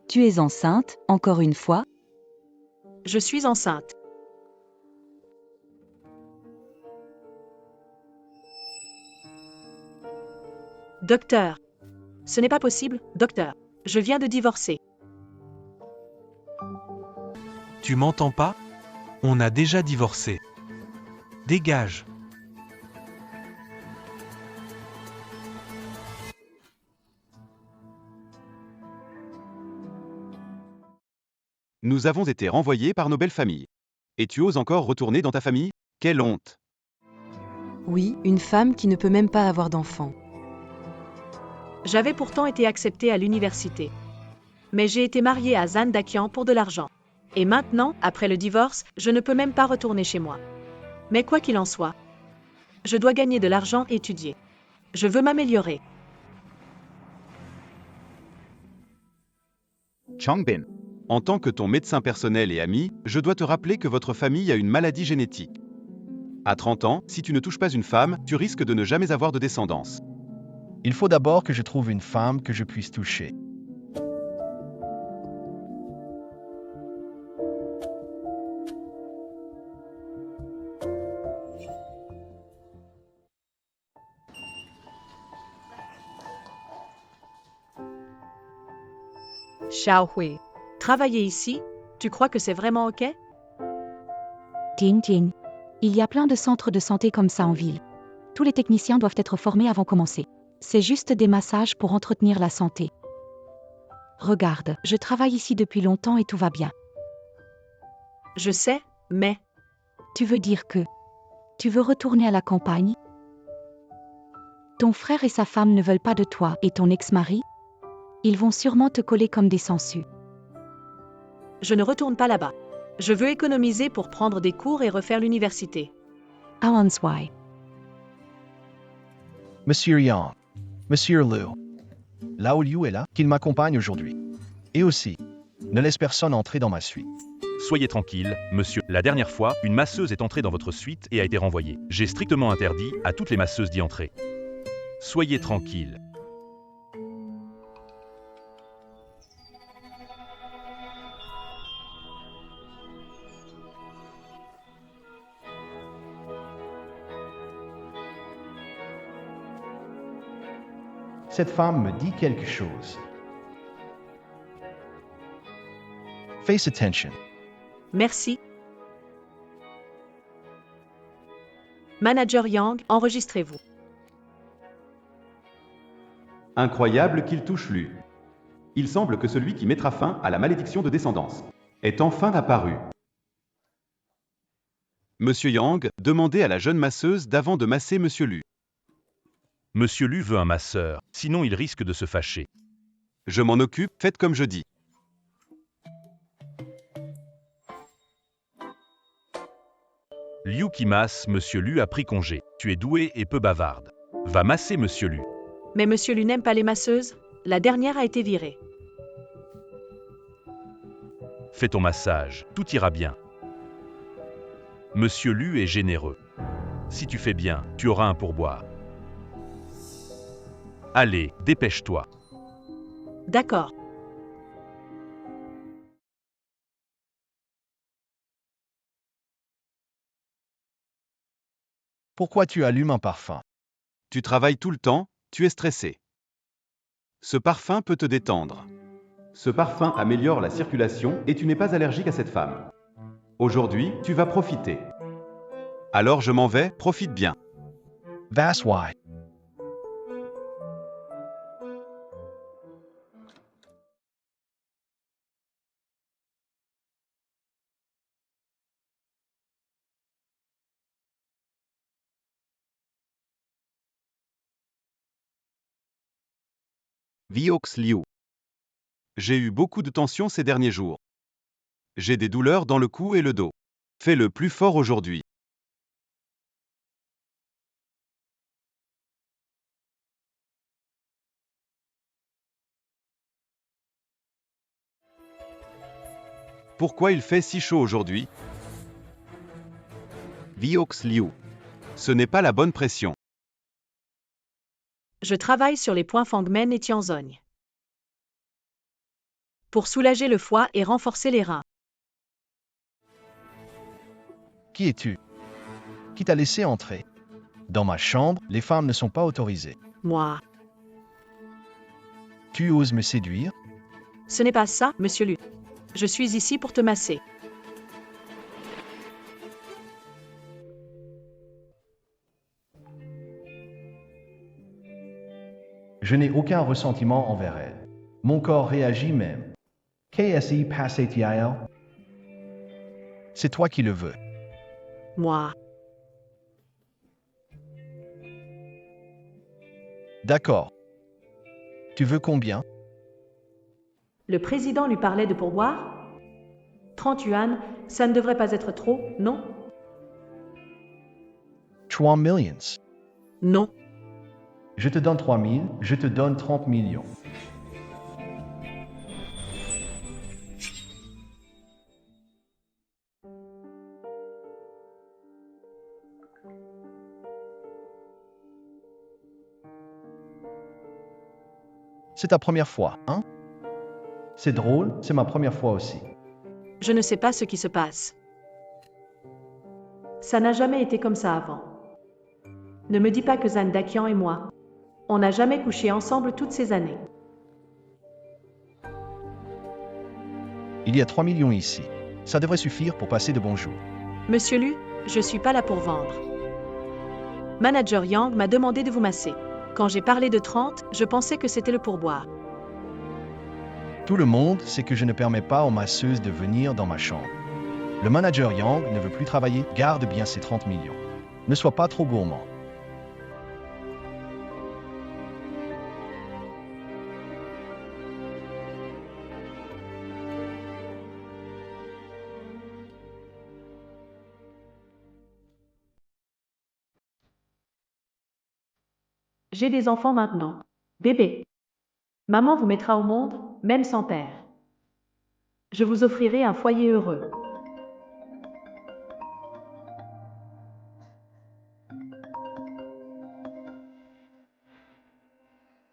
Tu es enceinte, encore une fois? Je suis enceinte. Docteur. Ce n'est pas possible, docteur. Je viens de divorcer. Tu m'entends pas? On a déjà divorcé. Dégage. Nous avons été renvoyés par nos belles familles. Et tu oses encore retourner dans ta famille? Quelle honte! Oui, une femme qui ne peut même pas avoir d'enfant. J'avais pourtant été acceptée à l'université. Mais j'ai été mariée à Zan Dakian pour de l'argent. Et maintenant, après le divorce, je ne peux même pas retourner chez moi. Mais quoi qu'il en soit, je dois gagner de l'argent et étudier. Je veux m'améliorer. Changbin. En tant que ton médecin personnel et ami, je dois te rappeler que votre famille a une maladie génétique. À 30 ans, si tu ne touches pas une femme, tu risques de ne jamais avoir de descendance. Il faut d'abord que je trouve une femme que je puisse toucher. Xiao Hui. Travailler ici, tu crois que c'est vraiment OK? Ting Ting. Il y a plein de centres de santé comme ça en ville. Tous les techniciens doivent être formés avant de commencer. C'est juste des massages pour entretenir la santé. Regarde, je travaille ici depuis longtemps et tout va bien. Je sais, mais Tu veux dire que tu veux retourner à la campagne? Ton frère et sa femme ne veulent pas de toi et ton ex-mari? Ils vont sûrement te coller comme des sangsues. je ne retourne pas là-bas. Je veux économiser pour prendre des cours et refaire l'université. Awenswai. Monsieur Yang, Monsieur Liu. Lao Liu est là, qu'il m'accompagne aujourd'hui. Et aussi, ne laisse personne entrer dans ma suite. Soyez tranquille, monsieur. La dernière fois, une masseuse est entrée dans votre suite et a été renvoyée. J'ai strictement interdit à toutes les masseuses d'y entrer. Soyez tranquille. Cette femme me dit quelque chose. Face attention. Merci. Manager Yang, enregistrez-vous. Incroyable qu'il touche Lu. Il semble que celui qui mettra fin à la malédiction de descendance est enfin apparu. Monsieur Yang, demandez à la jeune masseuse d'avant de masser Monsieur Lu. Monsieur Lu veut un masseur, sinon il risque de se fâcher. Je m'en occupe, faites comme je dis. Liu qui masse, monsieur Lu a pris congé. Tu es doué et peu bavarde. Va masser monsieur Lu. Mais monsieur Lu n'aime pas les masseuses? La dernière a été virée. Fais ton massage, tout ira bien. Monsieur Lu est généreux. Si tu fais bien, tu auras un pourboire. Allez, dépêche-toi. D'accord. Pourquoi tu allumes un parfum? Tu travailles tout le temps, tu es stressé. Ce parfum peut te détendre. Ce parfum améliore la circulation et tu n'es pas allergique à cette femme. Aujourd'hui, tu vas profiter. Alors je m'en vais, profite bien. That's why. Viox Liu. J'ai eu beaucoup de tensions ces derniers jours. J'ai des douleurs dans le cou et le dos. Fais le plus fort aujourd'hui. Pourquoi il fait si chaud aujourd'hui? Viox Liu. Ce n'est pas la bonne pression. Je travaille sur les points Fangmen et Tianzong. pour soulager le foie et renforcer les reins. Qui es-tu? Qui t'a laissé entrer? Dans ma chambre, les femmes ne sont pas autorisées. Moi. Tu oses me séduire? Ce n'est pas ça, monsieur Lu. Je suis ici pour te masser. Je n'ai aucun ressentiment envers elle. Mon corps réagit même. KSI passé-t-il? C'est toi qui le veux. Moi. D'accord. Tu veux combien? Le président lui parlait de pourboire? 30 yuan, ça ne devrait pas être trop, non? 3 millions. Non. Je te donne 3 000, je te donne 30 millions. C'est ta première fois, hein? C'est drôle, c'est ma première fois aussi. Je ne sais pas ce qui se passe. Ça n'a jamais été comme ça avant. Ne me dis pas que Zan Dakian et moi, on n'a jamais couché ensemble toutes ces années. Il y a 3 millions ici. Ça devrait suffire pour passer de bons jours. Monsieur Lu, je suis pas là pour vendre. Manager Yang m'a demandé de vous masser. Quand j'ai parlé de 30, je pensais que c'était le pourboire. Tout le monde sait que je ne permets pas aux masseuses de venir dans ma chambre. Le manager Yang ne veut plus travailler, garde bien ses 30 millions. Ne sois pas trop gourmand. J'ai des enfants maintenant. Bébé. Maman vous mettra au monde, même sans père. Je vous offrirai un foyer heureux.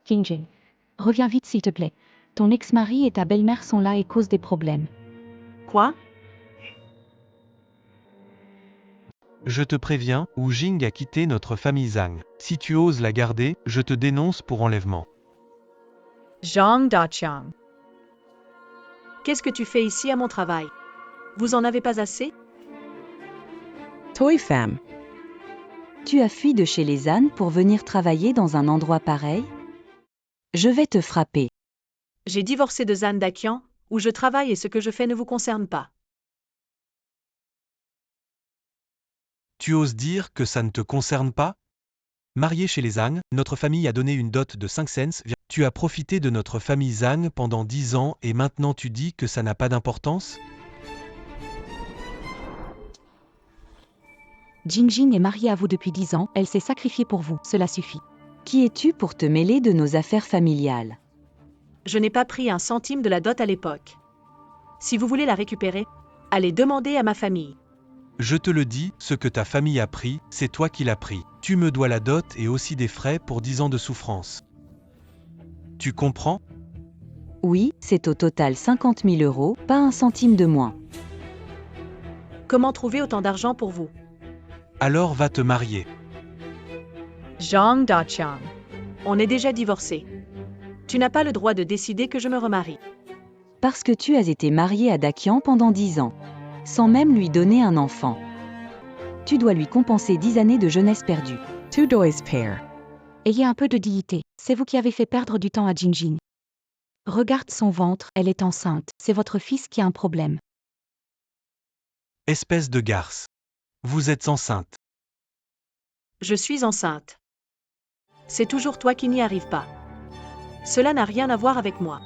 Qingjin, reviens vite s'il te plaît. Ton ex-mari et ta belle-mère sont là et causent des problèmes. Quoi? Je te préviens, Wu Jing a quitté notre famille Zhang. Si tu oses la garder, je te dénonce pour enlèvement. Zhang Daqiang. Qu'est-ce que tu fais ici à mon travail? Vous en avez pas assez? Toy femme. Tu as fui de chez les ânes pour venir travailler dans un endroit pareil? Je vais te frapper. J'ai divorcé de Zan Daqian, où je travaille et ce que je fais ne vous concerne pas. Tu oses dire que ça ne te concerne pas? Marié chez les Zhang, notre famille a donné une dot de 5 cents. Tu as profité de notre famille Zhang pendant 10 ans et maintenant tu dis que ça n'a pas d'importance? Jingjing est mariée à vous depuis 10 ans, elle s'est sacrifiée pour vous, cela suffit. Qui es-tu pour te mêler de nos affaires familiales? Je n'ai pas pris un centime de la dot à l'époque. Si vous voulez la récupérer, allez demander à ma famille. Je te le dis, ce que ta famille a pris, c'est toi qui l'as pris. Tu me dois la dot et aussi des frais pour 10 ans de souffrance. Tu comprends? Oui, c'est au total 50 000 €, pas un centime de moins. Comment trouver autant d'argent pour vous? Alors va te marier. Zhang Daqiang. On est déjà divorcés. Tu n'as pas le droit de décider que je me remarie. Parce que tu as été marié à Daqian pendant 10 ans, sans même lui donner un enfant. Tu dois lui compenser 10 années de jeunesse perdue. Tu dois pair. Ayez un peu de dignité, c'est vous qui avez fait perdre du temps à Jingjing. Regarde son ventre, elle est enceinte, c'est votre fils qui a un problème. Espèce de garce. Vous êtes enceinte. Je suis enceinte. C'est toujours toi qui n'y arrives pas. Cela n'a rien à voir avec moi.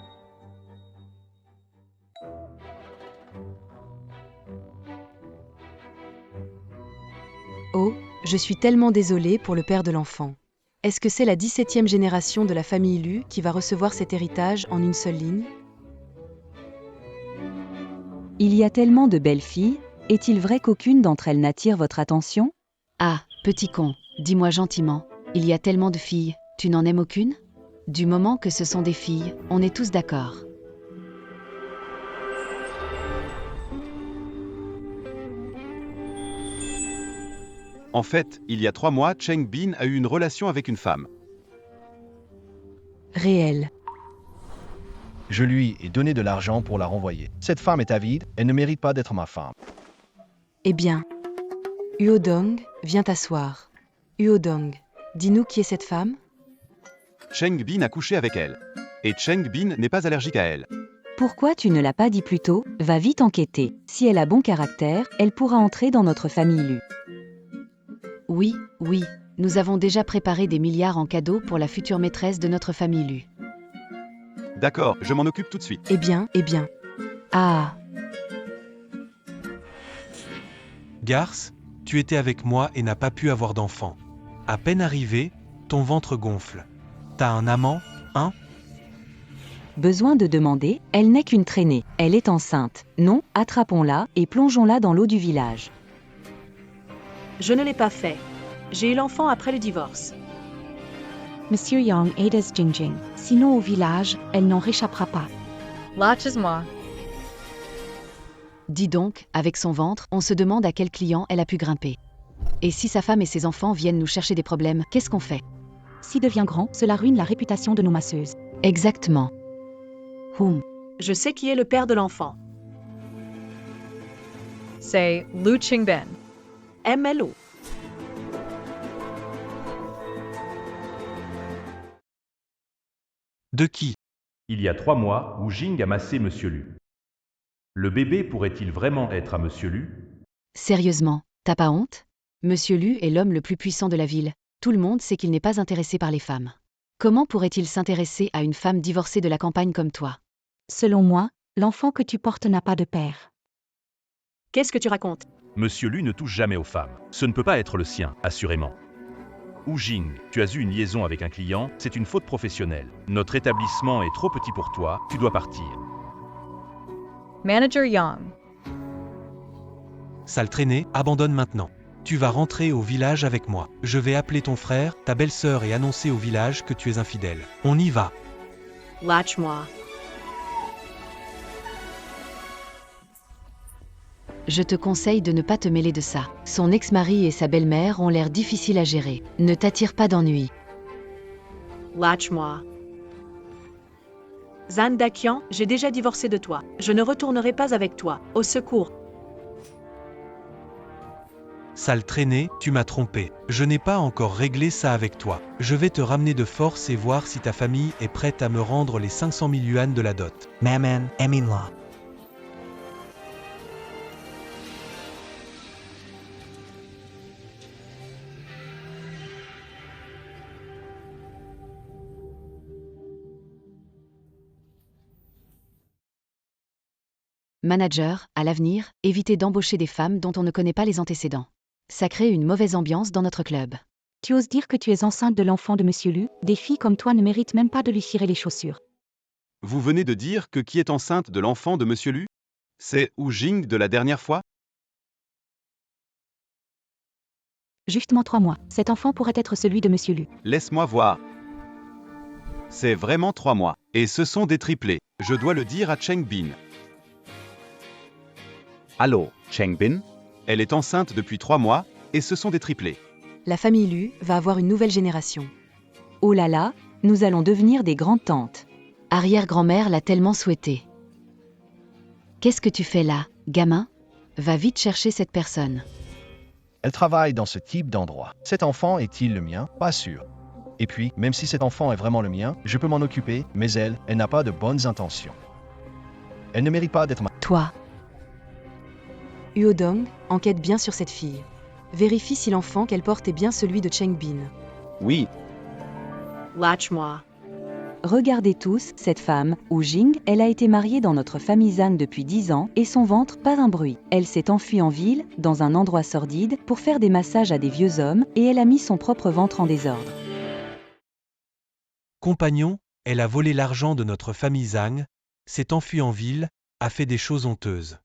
Oh, je suis tellement désolée pour le père de l'enfant. Est-ce que c'est la 17e génération de la famille Lu qui va recevoir cet héritage en une seule ligne? Il y a tellement de belles filles, est-il vrai qu'aucune d'entre elles n'attire votre attention? Ah, petit con, dis-moi gentiment, il y a tellement de filles, tu n'en aimes aucune? Du moment que ce sont des filles, on est tous d'accord. En fait, il y a 3 mois, Cheng Bin a eu une relation avec une femme. Réel. Je lui ai donné de l'argent pour la renvoyer. Cette femme est avide, elle ne mérite pas d'être ma femme. Eh bien. Uodong, viens t'asseoir. Uodong, dis-nous qui est cette femme? Cheng Bin a couché avec elle. Et Cheng Bin n'est pas allergique à elle. Pourquoi tu ne l'as pas dit plus tôt? Va vite enquêter. Si elle a bon caractère, elle pourra entrer dans notre famille Lu. Oui, oui, nous avons déjà préparé des milliards en cadeaux pour la future maîtresse de notre famille Lu. D'accord, je m'en occupe tout de suite. Eh bien. Ah, Garce, tu étais avec moi et n'as pas pu avoir d'enfant. À peine arrivé, ton ventre gonfle. T'as un amant, hein? besoin de demander, elle n'est qu'une traînée. Elle est enceinte. Non, attrapons-la et plongeons-la dans l'eau du village. Je ne l'ai pas fait. J'ai eu l'enfant après le divorce. Monsieur Yang aides Jingjing. Sinon au village, elle n'en réchappera pas. Lâche-moi. Dis donc, avec son ventre, on se demande à quel client elle a pu grimper. Et si sa femme et ses enfants viennent nous chercher des problèmes, qu'est-ce qu'on fait? S'il devient grand, cela ruine la réputation de nos masseuses. Exactement. Je sais qui est le père de l'enfant. C'est Lu Qingben. MLO. De qui? Il y a 3 mois, Wu Jing a massé Monsieur Lu. Le bébé pourrait-il vraiment être à Monsieur Lu? Sérieusement, t'as pas honte? Monsieur Lu est l'homme le plus puissant de la ville. Tout le monde sait qu'il n'est pas intéressé par les femmes. Comment pourrait-il s'intéresser à une femme divorcée de la campagne comme toi? Selon moi, l'enfant que tu portes n'a pas de père. Qu'est-ce que tu racontes? Monsieur Lu ne touche jamais aux femmes. Ce ne peut pas être le sien, assurément. Wu Jing, tu as eu une liaison avec un client, c'est une faute professionnelle. Notre établissement est trop petit pour toi, tu dois partir. Manager Yang. Sale traînée, abandonne maintenant. Tu vas rentrer au village avec moi. Je vais appeler ton frère, ta belle-sœur et annoncer au village que tu es infidèle. On y va. Lâche-moi. Je te conseille de ne pas te mêler de ça. Son ex-mari et sa belle-mère ont l'air difficiles à gérer. Ne t'attire pas d'ennui. Lâche-moi. Zan Daqian, j'ai déjà divorcé de toi. Je ne retournerai pas avec toi. Au secours. Sale traînée, tu m'as trompé. Je n'ai pas encore réglé ça avec toi. Je vais te ramener de force et voir si ta famille est prête à me rendre les 500 000 yuan de la dot. Maman, Eminla. Manager, à l'avenir, évitez d'embaucher des femmes dont on ne connaît pas les antécédents. Ça crée une mauvaise ambiance dans notre club. Tu oses dire que tu es enceinte de l'enfant de Monsieur Lu? Des filles comme toi ne méritent même pas de lui cirer les chaussures. Vous venez de dire que qui est enceinte de l'enfant de Monsieur Lu? C'est Wu Jing de la dernière fois? Justement 3 mois. Cet enfant pourrait être celui de Monsieur Lu. Laisse-moi voir. C'est vraiment 3 mois. Et ce sont des triplés. Je dois le dire à Cheng Bin. Allô, Cheng Bin? Elle est enceinte depuis 3 mois, et ce sont des triplés. La famille Lu va avoir une nouvelle génération. Oh là là, nous allons devenir des grandes-tantes. Arrière-grand-mère l'a tellement souhaité. Qu'est-ce que tu fais là, gamin? Va vite chercher cette personne. Elle travaille dans ce type d'endroit. Cet enfant est-il le mien? Pas sûr. Et puis, même si cet enfant est vraiment le mien, je peux m'en occuper, mais elle n'a pas de bonnes intentions. Elle ne mérite pas d'être ma... Toi, Uodong, enquête bien sur cette fille. Vérifie si l'enfant qu'elle porte est bien celui de Cheng Bin. Oui, Lâche-moi. Regardez tous, cette femme, Wu Jing, elle a été mariée dans notre famille Zan depuis 10 ans, et son ventre, pas un bruit. Elle s'est enfuie en ville, dans un endroit sordide, pour faire des massages à des vieux hommes, et elle a mis son propre ventre en désordre. Compagnon, elle a volé l'argent de notre famille Zhang, s'est enfuie en ville, a fait des choses honteuses.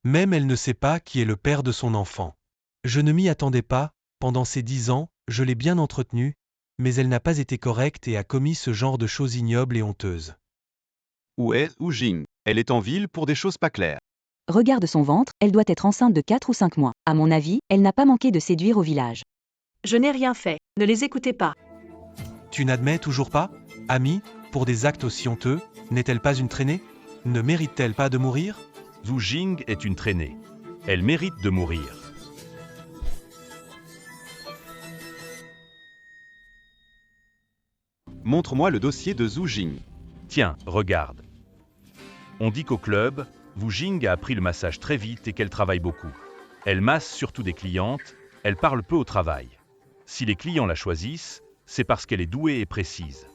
Même elle ne sait pas qui est le père de son enfant. Je ne m'y attendais pas, pendant ces 10 ans, je l'ai bien entretenue, mais elle n'a pas été correcte et a commis ce genre de choses ignobles et honteuses. où est Wu Jing? Elle est en ville pour des choses pas claires. Regarde son ventre, elle doit être enceinte de 4 ou 5 mois. À mon avis, elle n'a pas manqué de séduire au village. Je n'ai rien fait, ne les écoutez pas. Tu n'admets toujours pas? Amie, pour des actes aussi honteux, n'est-elle pas une traînée? Ne mérite-t-elle pas de mourir? Zhu Jing est une traînée. Elle mérite de mourir. Montre-moi le dossier de Zhu Jing. Tiens, regarde. On dit qu'au club, Wu Jing a appris le massage très vite et qu'elle travaille beaucoup. Elle masse surtout des clientes, elle parle peu au travail. Si les clients la choisissent, c'est parce qu'elle est douée et précise.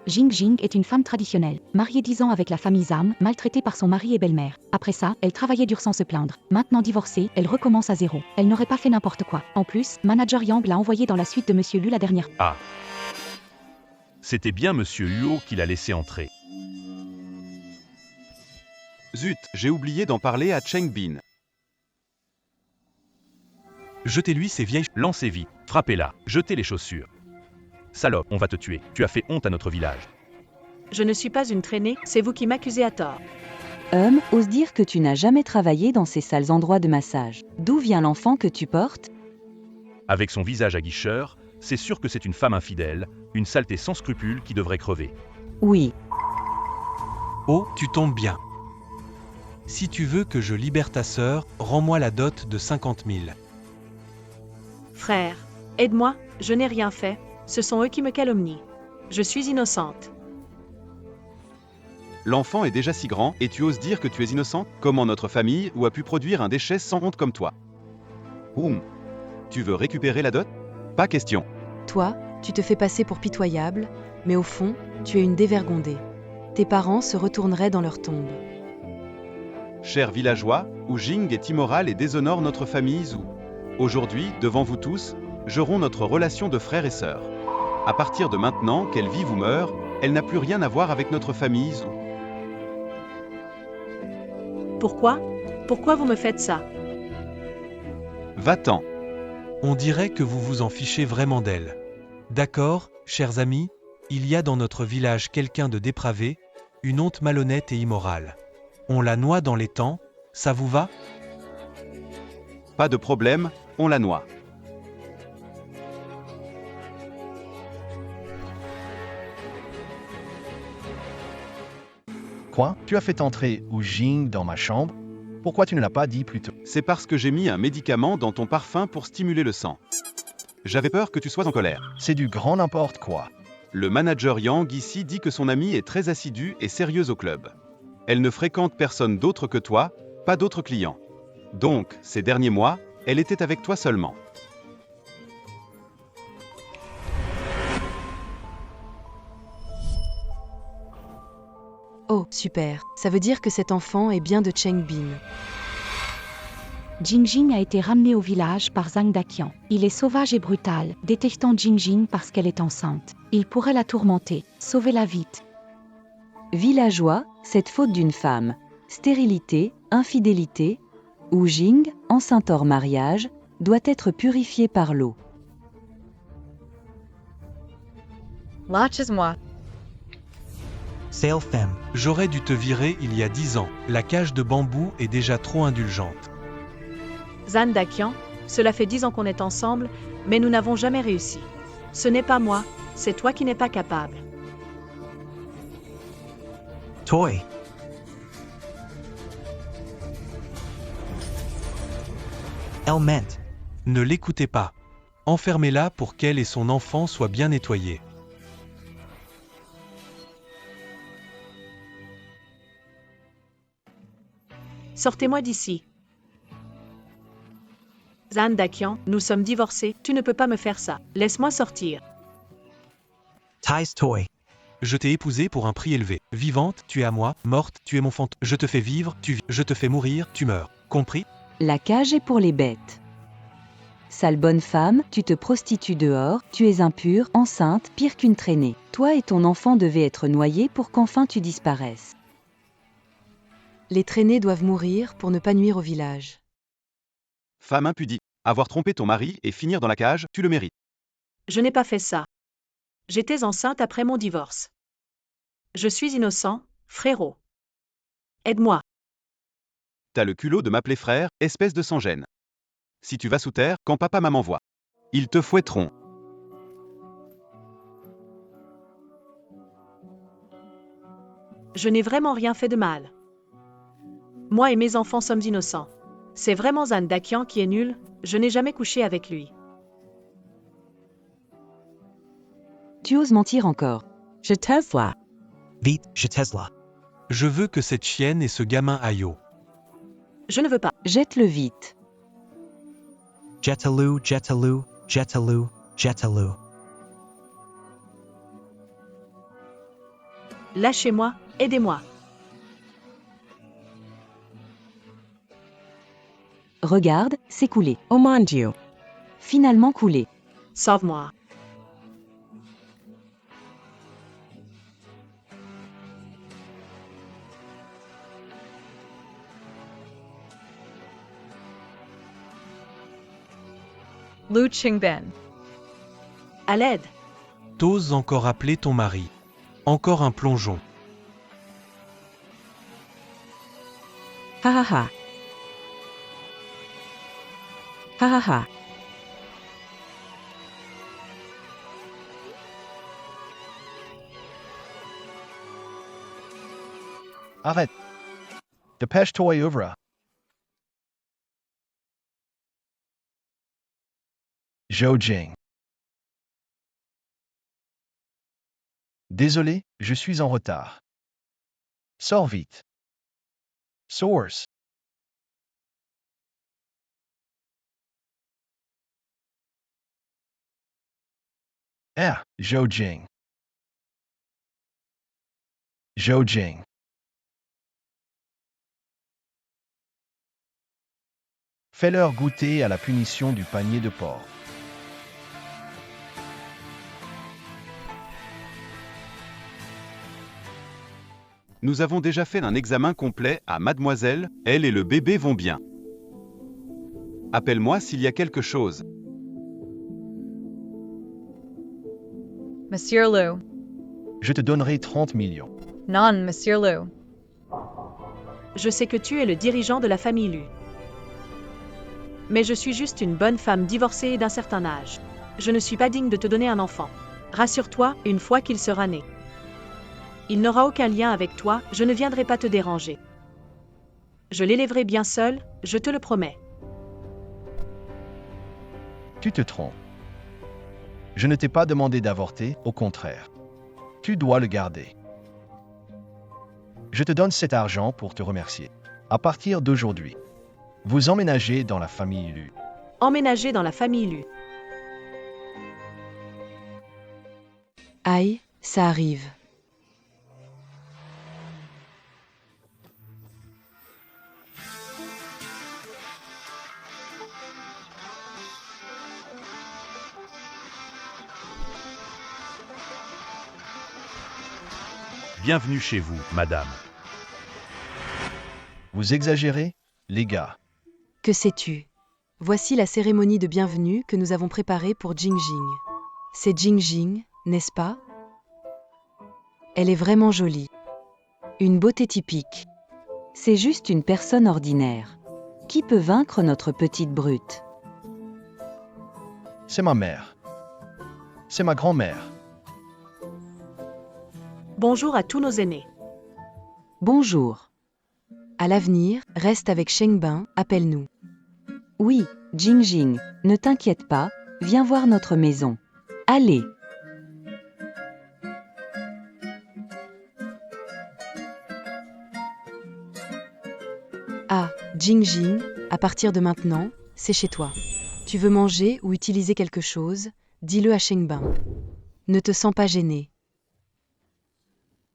Jing Jing est une femme traditionnelle, mariée 10 ans avec la famille Zhang, maltraitée par son mari et belle-mère. Après ça, elle travaillait dur sans se plaindre. Maintenant divorcée, elle recommence à zéro. Elle n'aurait pas fait n'importe quoi. En plus, manager Yang l'a envoyée dans la suite de Monsieur Lu la dernière. Ah. C'était bien Monsieur Huo qui l'a laissé entrer. Zut, j'ai oublié d'en parler à Cheng Bin. Jetez-lui ces vieilles... Lancez vite, frappez-la, jetez les chaussures. Salope, on va te tuer, tu as fait honte à notre village. Je ne suis pas une traînée, c'est vous qui m'accusez à tort. Ose dire que tu n'as jamais travaillé dans ces sales endroits de massage. D'où vient l'enfant que tu portes? Avec son visage aguicheur, c'est sûr que c'est une femme infidèle, une saleté sans scrupules qui devrait crever. Oui. Oh, tu tombes bien. Si tu veux que je libère ta sœur, rends-moi la dot de 50 000. Frère, aide-moi, je n'ai rien fait, ce sont eux qui me calomnient. Je suis innocente. L'enfant est déjà si grand et tu oses dire que tu es innocente? Comment notre famille ou a pu produire un déchet sans honte comme toi? Tu veux récupérer la dot? Pas question. Toi, tu te fais passer pour pitoyable, mais au fond, tu es une dévergondée. Tes parents se retourneraient dans leur tombe. Chers villageois, Wu Jing est immoral et déshonore notre famille Zhu. Aujourd'hui, devant vous tous, jurons notre relation de frères et sœurs. À partir de maintenant, qu'elle vive ou meure, elle n'a plus rien à voir avec notre famille Zhu. Pourquoi? Pourquoi vous me faites ça? Va-t'en. On dirait que vous vous en fichez vraiment d'elle. D'accord, chers amis, il y a dans notre village quelqu'un de dépravé, une honte malhonnête et immorale. On la noie dans les temps, ça vous va? Pas de problème, on la noie. Quoi? Tu as fait entrer Wu Jing dans ma chambre? Pourquoi tu ne l'as pas dit plus tôt? C'est parce que j'ai mis un médicament dans ton parfum pour stimuler le sang. J'avais peur que tu sois en colère. C'est du grand n'importe quoi. Le manager Yang ici dit que son amie est très assidue et sérieuse au club. Elle ne fréquente personne d'autre que toi, pas d'autres clients. Donc, ces derniers mois, elle était avec toi seulement. Oh, super. Ça veut dire que cet enfant est bien de Cheng Bin. Jing Jing a été ramené au village par Zhang Daqian. Il est sauvage et brutal, détestant Jing Jing parce qu'elle est enceinte. Il pourrait la tourmenter. Sauvez-la vite. Villageois, cette faute d'une femme. Stérilité, infidélité. Wu Jing, enceinte hors mariage, doit être purifiée par l'eau. Lâche-moi. Sale femme. J'aurais dû te virer il y a 10 ans. La cage de bambou est déjà trop indulgente. Zhan Daqian, cela fait 10 ans qu'on est ensemble, mais nous n'avons jamais réussi. Ce n'est pas moi, c'est toi qui n'es pas capable. Toy. Elle ment. Ne l'écoutez pas. Enfermez-la pour qu'elle et son enfant soient bien nettoyés. Sortez-moi d'ici. Zhan Daqian, nous sommes divorcés, tu ne peux pas me faire ça. Laisse-moi sortir. Ty's toy. Je t'ai épousée pour un prix élevé. Vivante, tu es à moi. Morte, tu es mon fantôme. Je te fais vivre, tu vis. Je te fais mourir, tu meurs. Compris? La cage est pour les bêtes. Sale bonne femme, tu te prostitues dehors, tu es impure, enceinte, pire qu'une traînée. Toi et ton enfant devaient être noyés pour qu'enfin tu disparaisses. Les traînées doivent mourir pour ne pas nuire au village. Femme impudie, avoir trompé ton mari et finir dans la cage, tu le mérites. Je n'ai pas fait ça. J'étais enceinte après mon divorce. Je suis innocent, frérot. Aide-moi. T'as le culot de m'appeler frère, espèce de sans-gêne. Si tu vas sous terre, quand papa-maman voit, ils te fouetteront. Je n'ai vraiment rien fait de mal. Moi et mes enfants sommes innocents. C'est vraiment Zan Dakian qui est nul, je n'ai jamais couché avec lui. Tu oses mentir encore. Je Tesla. Vite, je Tesla. Je veux que cette chienne et ce gamin aillent au. Je ne veux pas. Jette-le vite. Jetaloo, Jetaloo, Jetaloo, Jetaloo. Lâchez-moi, aidez-moi. Regarde, c'est coulé. Oh mon Dieu. Finalement coulé. Sauve-moi. Lu Qingben. À l'aide. T'oses encore appeler ton mari. Encore un plongeon. Ha ha ha. Ha ha ha. Arrête. Dépêche-toi et ouvre. Zhou Jing. Désolé, je suis en retard. Sors vite. Source. Zhou Jing. Zhou Jing. Fais-leur goûter à la punition du panier de porc. Nous avons déjà fait un examen complet à mademoiselle, elle et le bébé vont bien. Appelle-moi s'il y a quelque chose. Monsieur Lu. Je te donnerai 30 millions. Non, Monsieur Lu. Je sais que tu es le dirigeant de la famille Lu. Mais je suis juste une bonne femme divorcée et d'un certain âge. Je ne suis pas digne de te donner un enfant. Rassure-toi, une fois qu'il sera né. Il n'aura aucun lien avec toi, je ne viendrai pas te déranger. Je l'élèverai bien seul, je te le promets. Tu te trompes. Je ne t'ai pas demandé d'avorter, au contraire. Tu dois le garder. Je te donne cet argent pour te remercier. À partir d'aujourd'hui, vous emménagez dans la famille Lu. Emménager dans la famille Lu. Aïe, ça arrive. Bienvenue chez vous, madame. Vous exagérez, les gars. Que sais-tu? Voici la cérémonie de bienvenue que nous avons préparée pour Jingjing. C'est Jingjing, n'est-ce pas? Elle est vraiment jolie. Une beauté typique. C'est juste une personne ordinaire. Qui peut vaincre notre petite brute? C'est ma mère. C'est ma grand-mère. Bonjour à tous nos aînés. Bonjour. À l'avenir, reste avec Shengbin, appelle-nous. Oui, Jingjing, ne t'inquiète pas, viens voir notre maison. Allez. Ah, Jingjing, à partir de maintenant, c'est chez toi. Tu veux manger ou utiliser quelque chose, dis-le à Shengbin. Ne te sens pas gêné.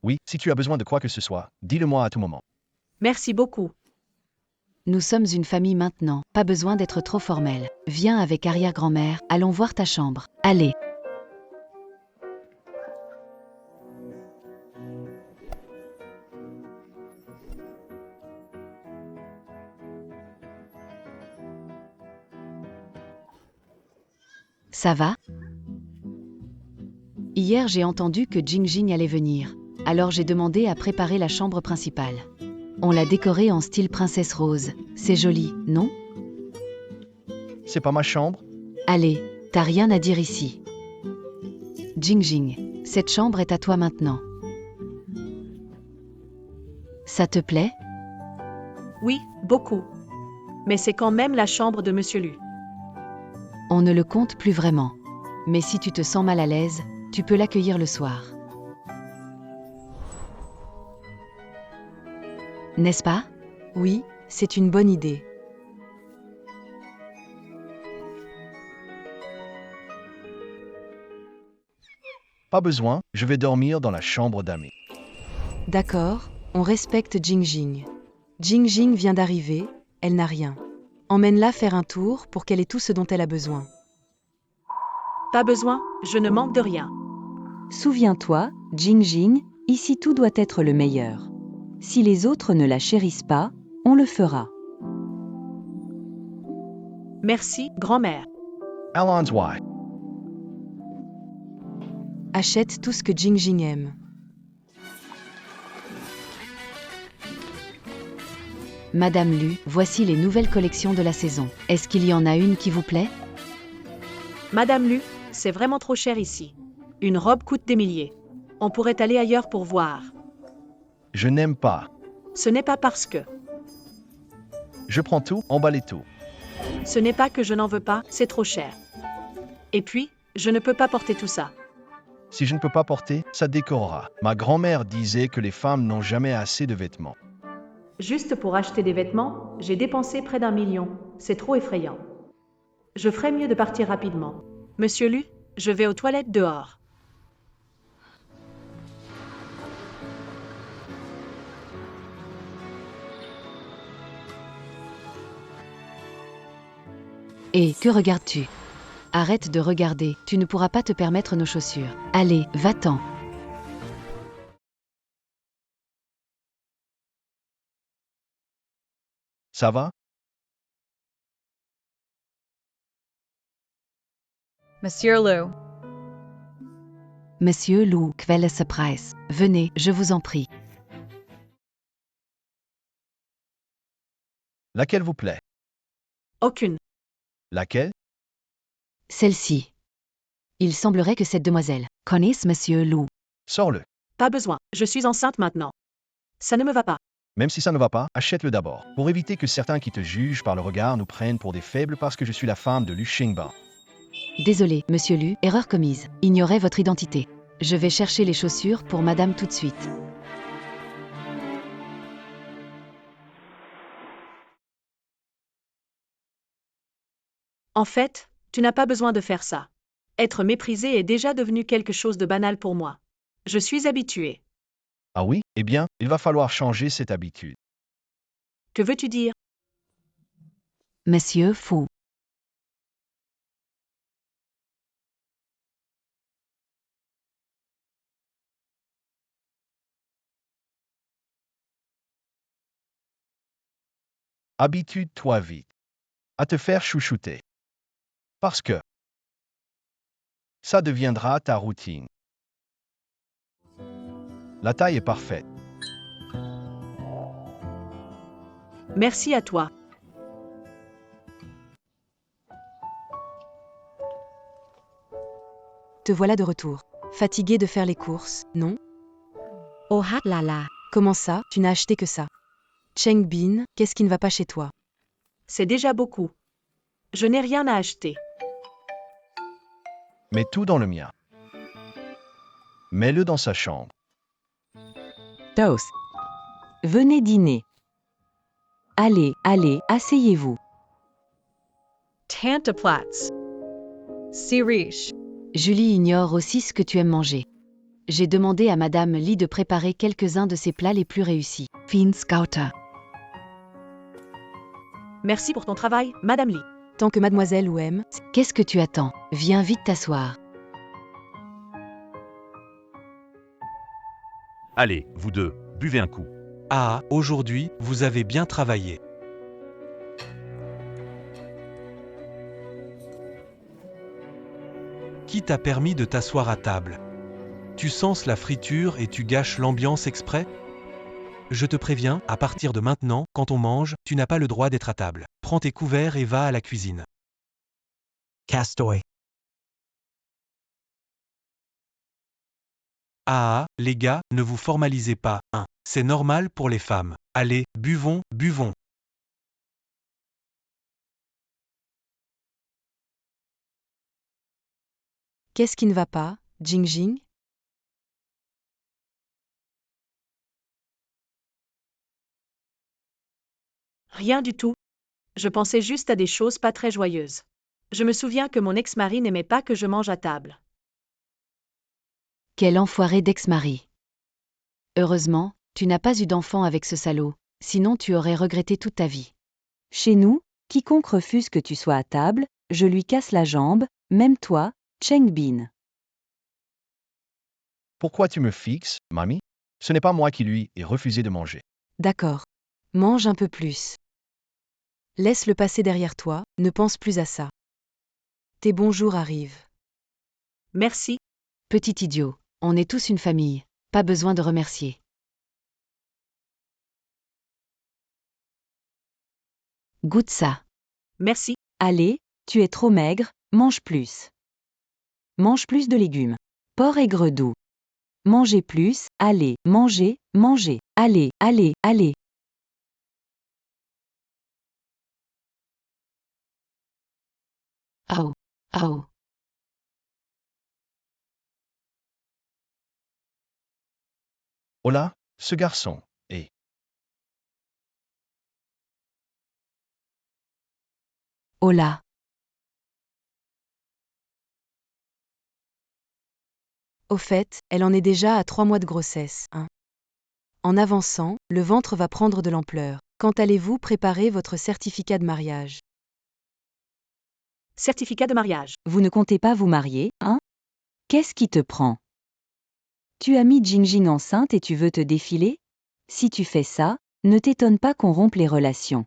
Oui, si tu as besoin de quoi que ce soit, dis-le-moi à tout moment. Merci beaucoup. Nous sommes une famille maintenant, pas besoin d'être trop formel. Viens avec arrière-grand-mère, allons voir ta chambre. Allez. Ça va? Hier, j'ai entendu que Jingjing allait venir. Alors j'ai demandé à préparer la chambre principale. On l'a décorée en style princesse rose. C'est joli, non? C'est pas ma chambre? Allez, t'as rien à dire ici. Jing Jing, cette chambre est à toi maintenant. Ça te plaît? Oui, beaucoup. Mais c'est quand même la chambre de Monsieur Lu. On ne le compte plus vraiment. Mais si tu te sens mal à l'aise, tu peux l'accueillir le soir. N'est-ce pas? Oui, c'est une bonne idée. Pas besoin, je vais dormir dans la chambre d'Ami. D'accord, on respecte Jing Jing. Jing Jing vient d'arriver, elle n'a rien. Emmène-la faire un tour pour qu'elle ait tout ce dont elle a besoin. Pas besoin, je ne manque de rien. Souviens-toi, Jing Jing, ici tout doit être le meilleur. Si les autres ne la chérissent pas, on le fera. Merci, grand-mère. Alon's why? Achète tout ce que Jing Jing aime. Madame Lu, voici les nouvelles collections de la saison. Est-ce qu'il y en a une qui vous plaît? Madame Lu, c'est vraiment trop cher ici. Une robe coûte des milliers. On pourrait aller ailleurs pour voir. Je n'aime pas. Ce n'est pas parce que. Je prends tout, emballez tout. Ce n'est pas que je n'en veux pas, c'est trop cher. Et puis, je ne peux pas porter tout ça. Si je ne peux pas porter, ça décorera. Ma grand-mère disait que les femmes n'ont jamais assez de vêtements. Juste pour acheter des vêtements, j'ai dépensé près d'1 million. C'est trop effrayant. Je ferais mieux de partir rapidement. Monsieur Lu, je vais aux toilettes dehors. Et que regardes-tu? Arrête de regarder, tu ne pourras pas te permettre nos chaussures. Allez, va-t'en. Ça va? Monsieur Lu. Monsieur Lu, quelle surprise. Venez, je vous en prie. Laquelle vous plaît? Aucune. Laquelle? Celle-ci. Il semblerait que cette demoiselle connaisse Monsieur Lu. Sors-le. Pas besoin, je suis enceinte maintenant. Ça ne me va pas. Même si ça ne va pas, achète-le d'abord, pour éviter que certains qui te jugent par le regard nous prennent pour des faibles parce que je suis la femme de Lu Xingban. Désolé, Monsieur Lu, erreur commise. Ignorez votre identité. Je vais chercher les chaussures pour Madame tout de suite. En fait, tu n'as pas besoin de faire ça. Être méprisé est déjà devenu quelque chose de banal pour moi. Je suis habituée. Ah oui? Eh bien, il va falloir changer cette habitude. Que veux-tu dire? Monsieur Fu. Habitue-toi vite à te faire chouchouter. Parce que ça deviendra ta routine. La taille est parfaite. Merci à toi. Te voilà de retour. Fatigué de faire les courses, non? Oh ah là là. Comment ça, tu n'as acheté que ça? Cheng Bin, qu'est-ce qui ne va pas chez toi? C'est déjà beaucoup. Je n'ai rien à acheter. Mets tout dans le mien. Mets-le dans sa chambre. Toast. Venez dîner. Allez, allez, asseyez-vous. Tanteplatz. Sirish. Julie ignore aussi ce que tu aimes manger. J'ai demandé à Madame Li de préparer quelques-uns de ses plats les plus réussis. Fin Scouter. Merci pour ton travail, Madame Li. Tant que Mademoiselle ou aime, qu'est-ce que tu attends? Viens vite t'asseoir. Allez, vous deux, buvez un coup. Ah, aujourd'hui, vous avez bien travaillé. Qui t'a permis de t'asseoir à table? Tu sens la friture et tu gâches l'ambiance exprès? Je te préviens, à partir de maintenant, quand on mange, tu n'as pas le droit d'être à table. Prends tes couverts et va à la cuisine. Castoy. Ah, les gars, ne vous formalisez pas, hein. C'est normal pour les femmes. Allez, buvons, buvons. Qu'est-ce qui ne va pas, Jingjing? Rien du tout. Je pensais juste à des choses pas très joyeuses. Je me souviens que mon ex-mari n'aimait pas que je mange à table. Quel enfoiré d'ex-mari. Heureusement, tu n'as pas eu d'enfant avec ce salaud, sinon tu aurais regretté toute ta vie. Chez nous, quiconque refuse que tu sois à table, je lui casse la jambe, même toi, Cheng Bin. Pourquoi tu me fixes, mamie? Ce n'est pas moi qui lui ai refusé de manger. D'accord. Mange un peu plus. Laisse-le passer derrière toi, ne pense plus à ça. Tes bons jours arrivent. Merci. Petit idiot, on est tous une famille, pas besoin de remercier. Goûte ça. Merci. Allez, tu es trop maigre, mange plus. Mange plus de légumes. Porc aigre doux. Mangez plus, allez, mangez, mangez, allez, allez, allez. Oh, oh. Oh là, ce garçon, et Oh là. Au fait, elle en est déjà à 3 mois de grossesse, hein. En avançant, le ventre va prendre de l'ampleur. Quand allez-vous préparer votre certificat de mariage? Certificat de mariage. Vous ne comptez pas vous marier, hein? Qu'est-ce qui te prend? Tu as mis Jingjing enceinte et tu veux te défiler? Si tu fais ça, ne t'étonne pas qu'on rompe les relations.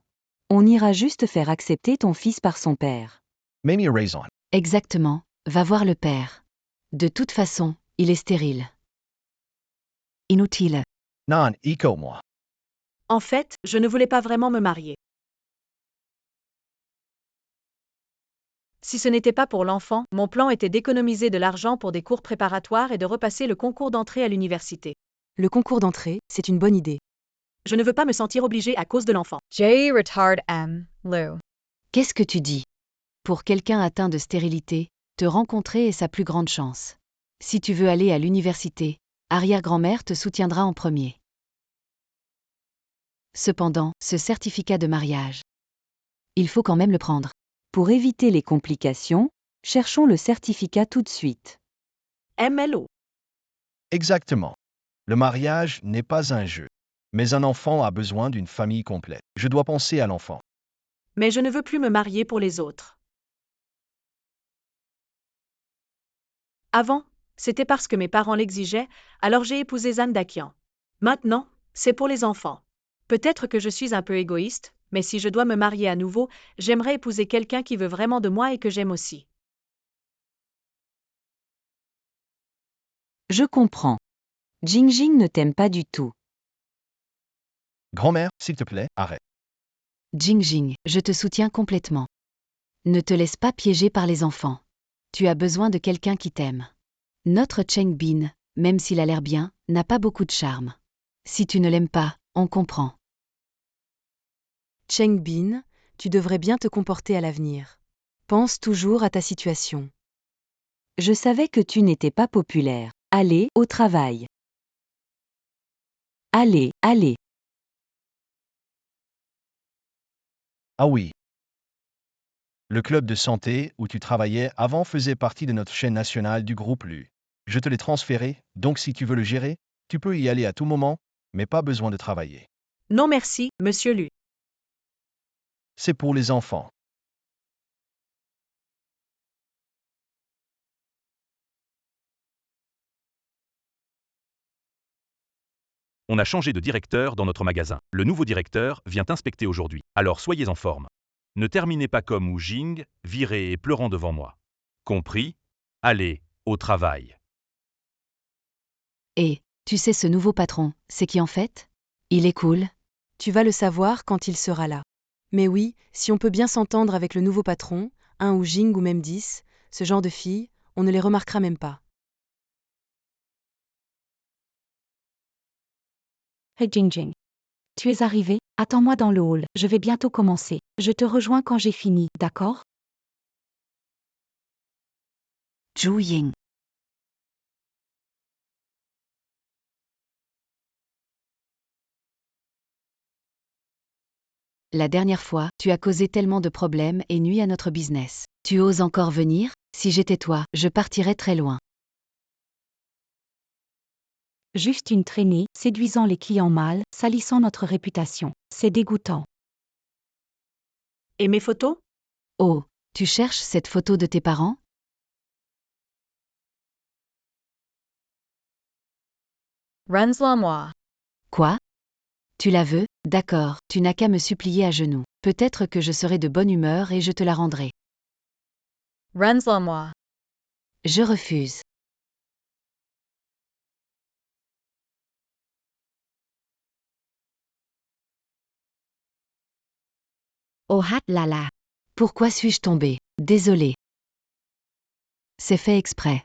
On ira juste faire accepter ton fils par son père. Mamie a raison. Exactement, va voir le père. De toute façon, il est stérile. Inutile. Non, écoute-moi. En fait, je ne voulais pas vraiment me marier. Si ce n'était pas pour l'enfant, mon plan était d'économiser de l'argent pour des cours préparatoires et de repasser le concours d'entrée à l'université. Le concours d'entrée, c'est une bonne idée. Je ne veux pas me sentir obligée à cause de l'enfant. J. Retard M. Lou. Qu'est-ce que tu dis? Pour quelqu'un atteint de stérilité, te rencontrer est sa plus grande chance. Si tu veux aller à l'université, arrière-grand-mère te soutiendra en premier. Cependant, ce certificat de mariage, il faut quand même le prendre. Pour éviter les complications, cherchons le certificat tout de suite. MLO. Exactement. Le mariage n'est pas un jeu. Mais un enfant a besoin d'une famille complète. Je dois penser à l'enfant. Mais je ne veux plus me marier pour les autres. Avant, c'était parce que mes parents l'exigeaient, alors j'ai épousé Zan Dakian. Maintenant, c'est pour les enfants. Peut-être que je suis un peu égoïste, mais si je dois me marier à nouveau, j'aimerais épouser quelqu'un qui veut vraiment de moi et que j'aime aussi. Je comprends. Jingjing ne t'aime pas du tout. Grand-mère, s'il te plaît, arrête. Jingjing, je te soutiens complètement. Ne te laisse pas piéger par les enfants. Tu as besoin de quelqu'un qui t'aime. Notre Cheng Bin, même s'il a l'air bien, n'a pas beaucoup de charme. Si tu ne l'aimes pas, on comprend. Cheng Bin, tu devrais bien te comporter à l'avenir. Pense toujours à ta situation. Je savais que tu n'étais pas populaire. Allez, au travail. Allez, allez. Ah oui. Le club de santé où tu travaillais avant faisait partie de notre chaîne nationale du groupe LU. Je te l'ai transféré, donc si tu veux le gérer, tu peux y aller à tout moment, mais pas besoin de travailler. Non merci, monsieur Lu. C'est pour les enfants. On a changé de directeur dans notre magasin. Le nouveau directeur vient inspecter aujourd'hui. Alors soyez en forme. Ne terminez pas comme Wu Jing, viré et pleurant devant moi. Compris? Allez, au travail. Et, tu sais ce nouveau patron, c'est qui en fait? Il est cool. Tu vas le savoir quand il sera là. Mais oui, si on peut bien s'entendre avec le nouveau patron, un ou Jing ou même 10, ce genre de filles, on ne les remarquera même pas. Hey Jing Jing. Tu es arrivé? Attends-moi dans le hall, je vais bientôt commencer. Je te rejoins quand j'ai fini, d'accord? Zhu Ying. La dernière fois, tu as causé tellement de problèmes et nuit à notre business. Tu oses encore venir? Si j'étais toi, je partirais très loin. Juste une traînée, séduisant les clients mâles, salissant notre réputation. C'est dégoûtant. Et mes photos? Oh, tu cherches cette photo de tes parents? Rensloi-moi. Quoi? Tu la veux? D'accord, tu n'as qu'à me supplier à genoux. Peut-être que je serai de bonne humeur et je te la rendrai. Rensloi-moi. Je refuse. Oh hat là là. Pourquoi suis-je tombée? Désolée. C'est fait exprès.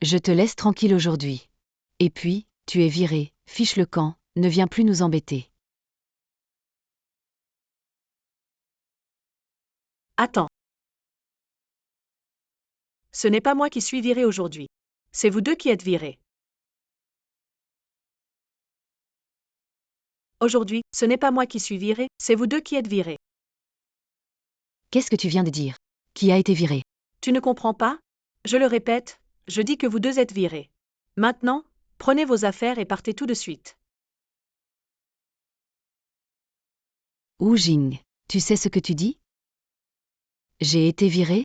Je te laisse tranquille aujourd'hui. Et puis, tu es viré, fiche le camp, ne viens plus nous embêter. Attends. Ce n'est pas moi qui suis viré aujourd'hui. C'est vous deux qui êtes virés. Aujourd'hui, ce n'est pas moi qui suis viré, c'est vous deux qui êtes virés. Qu'est-ce que tu viens de dire? Qui a été viré? Tu ne comprends pas? Je le répète, je dis que vous deux êtes virés. Maintenant, prenez vos affaires et partez tout de suite. Wu Jing, tu sais ce que tu dis? J'ai été viré?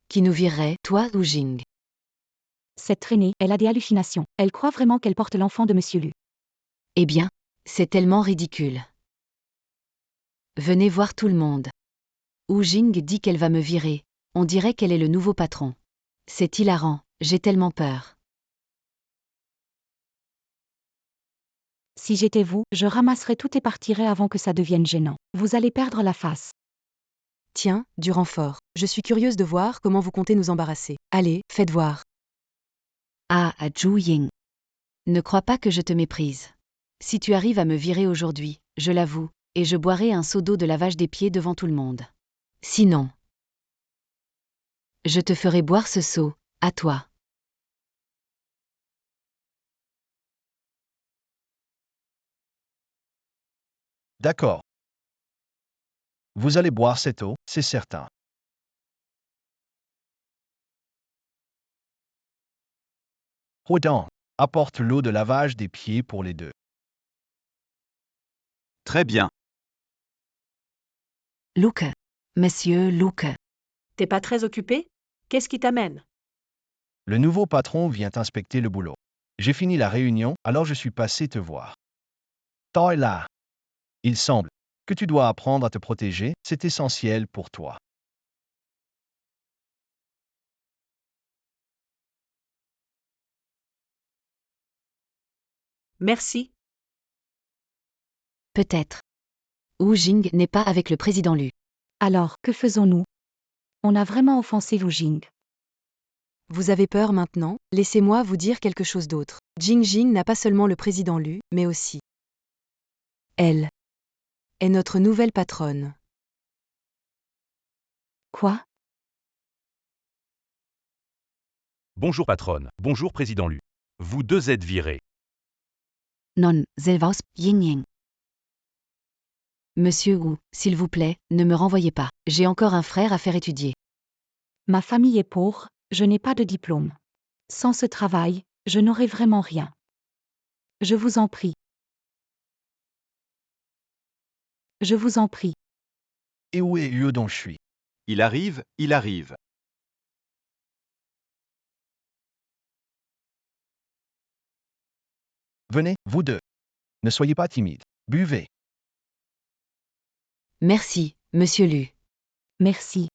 Qui nous virerait, toi ou Jing? Cette traînée, elle a des hallucinations. Elle croit vraiment qu'elle porte l'enfant de Monsieur Lu. Eh bien, c'est tellement ridicule. Venez voir tout le monde. Wu Jing dit qu'elle va me virer. On dirait qu'elle est le nouveau patron. C'est hilarant, j'ai tellement peur. Si j'étais vous, je ramasserais tout et partirais avant que ça devienne gênant. Vous allez perdre la face. Tiens, du renfort. Je suis curieuse de voir comment vous comptez nous embarrasser. Allez, faites voir. Ah, Zhu Ying. Ne crois pas que je te méprise. Si tu arrives à me virer aujourd'hui, je l'avoue, et je boirai un seau d'eau de lavage des pieds devant tout le monde. Sinon, je te ferai boire ce seau, à toi. D'accord. Vous allez boire cette eau, c'est certain. Rodin, apporte l'eau de lavage des pieds pour les deux. Très bien. Luke. Monsieur Luke. T'es pas très occupé? Qu'est-ce qui t'amène? Le nouveau patron vient inspecter le boulot. J'ai fini la réunion, alors je suis passé te voir. Toi est là. Il semble que tu dois apprendre à te protéger, c'est essentiel pour toi. Merci. Peut-être. Wu Jing n'est pas avec le président Lu. Alors, que faisons-nous? On a vraiment offensé Wu Jing. Vous avez peur maintenant? Laissez-moi vous dire quelque chose d'autre. Jing Jing n'a pas seulement le président Lu, mais aussi. Elle est notre nouvelle patronne. Quoi? Bonjour patronne, bonjour président Lu. Vous deux êtes virés. Non, Zelvaus, Ying Ying. Monsieur Wu, s'il vous plaît, ne me renvoyez pas. J'ai encore un frère à faire étudier. Ma famille est pauvre, je n'ai pas de diplôme. Sans ce travail, je n'aurai vraiment rien. Je vous en prie. Je vous en prie. Et où est Yu dont je suis? Il arrive, il arrive. Venez, vous deux. Ne soyez pas timides. Buvez. Merci, monsieur Lu. Merci.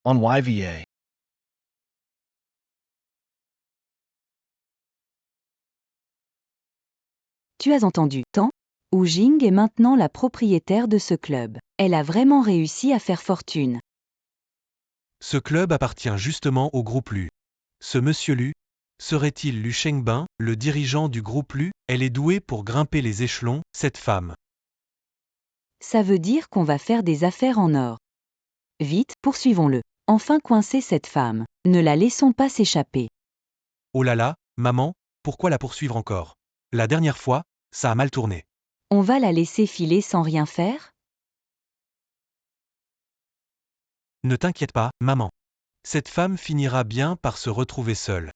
En YVA. Tu as entendu, tant Wu Jing est maintenant la propriétaire de ce club. Elle a vraiment réussi à faire fortune. Ce club appartient justement au groupe Lu. Ce monsieur Lu, serait-il Lu Shengbin, le dirigeant du groupe Lu? Elle est douée pour grimper les échelons, cette femme. Ça veut dire qu'on va faire des affaires en or. Vite, poursuivons-le. Enfin coincer cette femme. Ne la laissons pas s'échapper. Oh là là, maman, pourquoi la poursuivre encore? La dernière fois, ça a mal tourné. On va la laisser filer sans rien faire? Ne t'inquiète pas, maman. Cette femme finira bien par se retrouver seule.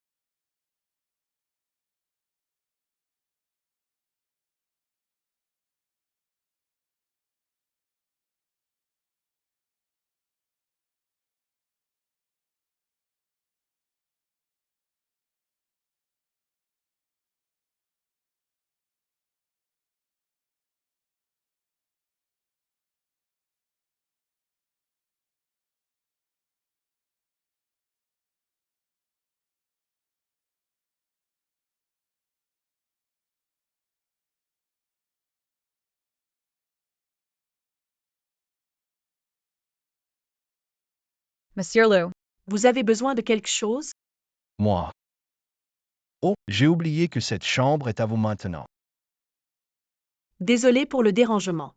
Monsieur Liu, Vous avez besoin de quelque chose? Moi. Oh, j'ai oublié que cette chambre est à vous maintenant. Désolé pour le dérangement.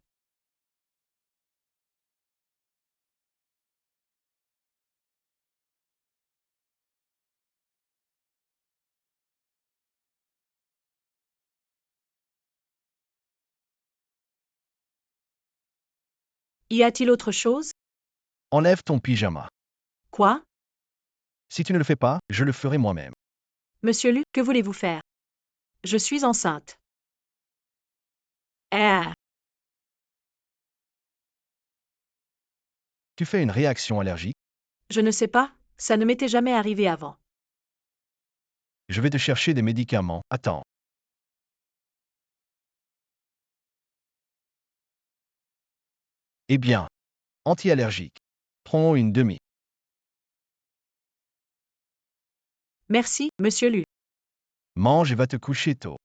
Y a-t-il autre chose? Enlève ton pyjama. Quoi? Si tu ne le fais pas, je le ferai moi-même. Monsieur Lu, que voulez-vous faire? Je suis enceinte. Ah, Tu fais une réaction allergique, je ne sais pas, ça ne m'était jamais arrivé avant. je vais te chercher des médicaments. Attends. Eh bien, anti-allergique. Prends une demi. Merci, monsieur Lu. Mange et va te coucher tôt.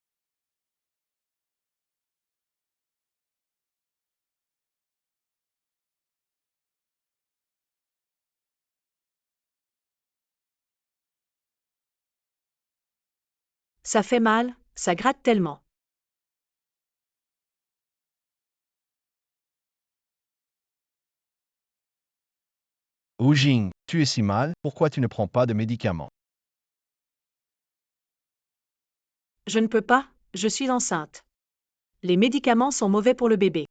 Ça fait mal, ça gratte tellement. Wu Jing, tu es si mal, pourquoi tu ne prends pas de médicaments? Je ne peux pas, je suis enceinte. Les médicaments sont mauvais pour le bébé.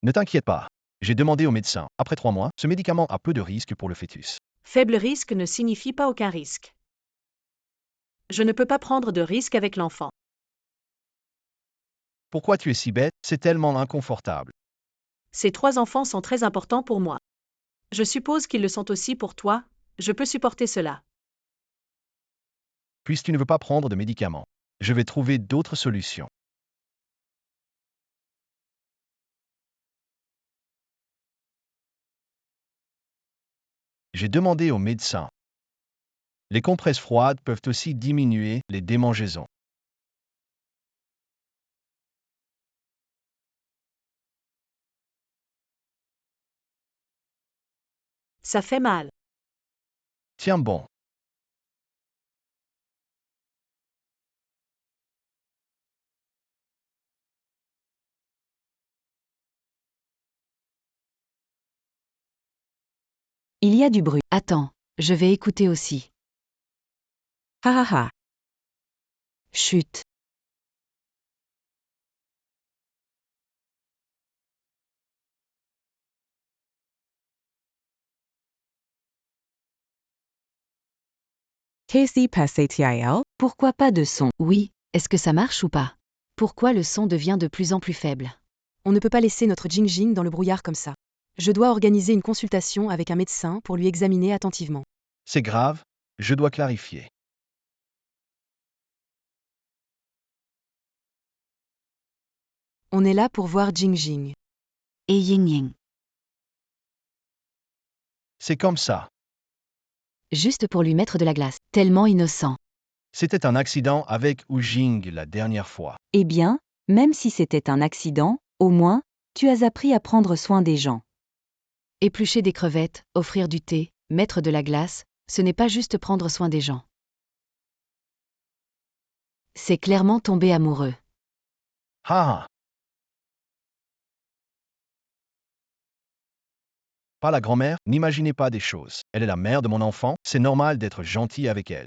Ne t'inquiète pas. J'ai demandé au médecin. Après 3 mois, ce médicament a peu de risque pour le fœtus. Faible risque ne signifie pas aucun risque. Je ne peux pas prendre de risque avec l'enfant. Pourquoi tu es si bête? C'est tellement inconfortable. Ces 3 enfants sont très importants pour moi. Je suppose qu'ils le sont aussi pour toi, je peux supporter cela. Puisque tu ne veux pas prendre de médicaments, je vais trouver d'autres solutions. J'ai demandé au médecin. Les compresses froides peuvent aussi diminuer les démangeaisons. Ça fait mal. Tiens bon. Il y a du bruit. Attends, je vais écouter aussi. Ha ha ha. Chut. KC PSATIL. Pourquoi pas de son? Oui, est-ce que ça marche ou pas? Pourquoi le son devient de plus en plus faible? On ne peut pas laisser notre Jing dans le brouillard comme ça. Je dois organiser une consultation avec un médecin pour lui examiner attentivement. C'est grave, je dois clarifier. On est là pour voir Jing. Et Ying Ying. C'est comme ça. Juste pour lui mettre de la glace. Tellement innocent. C'était un accident avec Wu Jing la dernière fois. Eh bien, même si c'était un accident, au moins, tu as appris à prendre soin des gens. Éplucher des crevettes, offrir du thé, mettre de la glace, ce n'est pas juste prendre soin des gens. C'est clairement tomber amoureux. Ah ah. Pas la grand-mère, n'imaginez pas des choses. Elle est la mère de mon enfant, c'est normal d'être gentil avec elle.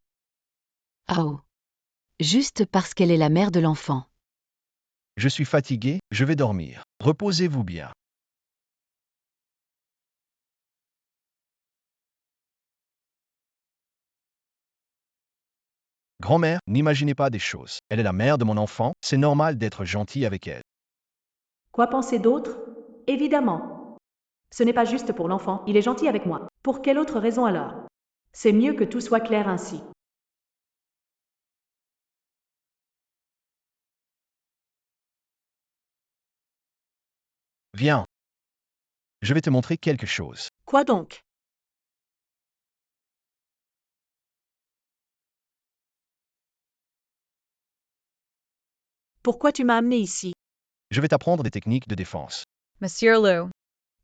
Oh. Juste parce qu'elle est la mère de l'enfant. Je suis fatigué, je vais dormir. Reposez-vous bien. Grand-mère, n'imaginez pas des choses. Elle est la mère de mon enfant, c'est normal d'être gentil avec elle. Quoi penser d'autre? Évidemment. Ce n'est pas juste pour l'enfant, il est gentil avec moi. Pour quelle autre raison alors? C'est mieux que tout soit clair ainsi. Viens. Je vais te montrer quelque chose. Quoi donc? Pourquoi tu m'as amené ici? Je vais t'apprendre des techniques de défense. Monsieur Liu.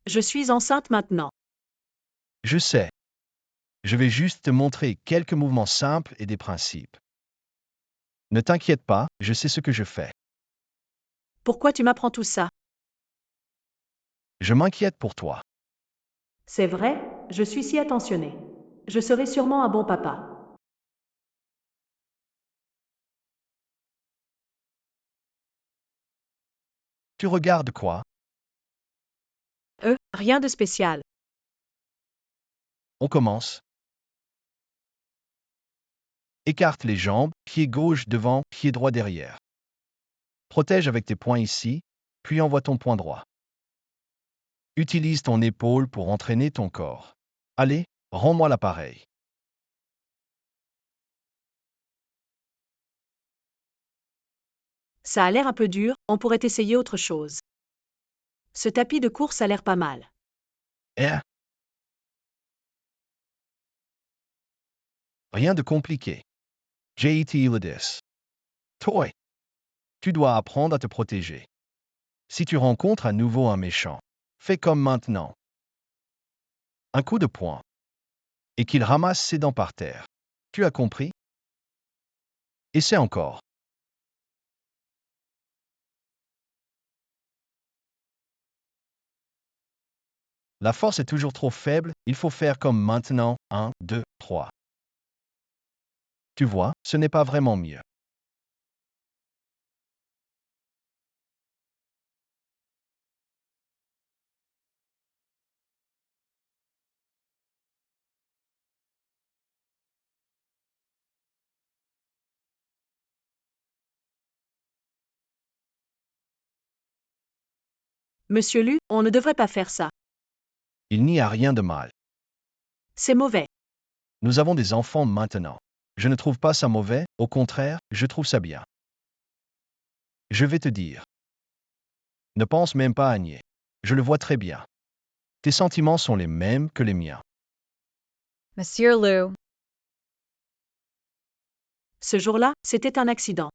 Je suis enceinte maintenant. Je sais. Je vais juste te montrer quelques mouvements simples et des principes. Ne t'inquiète pas, je sais ce que je fais. Pourquoi tu m'apprends tout ça? Je m'inquiète pour toi. C'est vrai, je suis si attentionnée. Je serai sûrement un bon papa. Tu regardes quoi? Rien de spécial. On commence. Écarte les jambes, pied gauche devant, pied droit derrière. Protège avec tes poings ici, puis envoie ton poing droit. Utilise ton épaule pour entraîner ton corps. Allez, rends-moi l'appareil. Ça a l'air un peu dur, on pourrait essayer autre chose. Ce tapis de course a l'air pas mal. Eh? Rien de compliqué. J.T. Ledis. Toy. Tu dois apprendre à te protéger. Si tu rencontres à nouveau un méchant, fais comme maintenant. Un coup de poing. Et qu'il ramasse ses dents par terre. Tu as compris? Essaie encore. La force est toujours trop faible, il faut faire comme maintenant, 1, 2, 3. Tu vois, ce n'est pas vraiment mieux. Monsieur Lu, on ne devrait pas faire ça. Il n'y a rien de mal. C'est mauvais. Nous avons des enfants maintenant. Je ne trouve pas ça mauvais, au contraire, je trouve ça bien. Je vais te dire. Ne pense même pas à nier. Je le vois très bien. Tes sentiments sont les mêmes que les miens. Monsieur Liu. Ce jour-là, c'était un accident.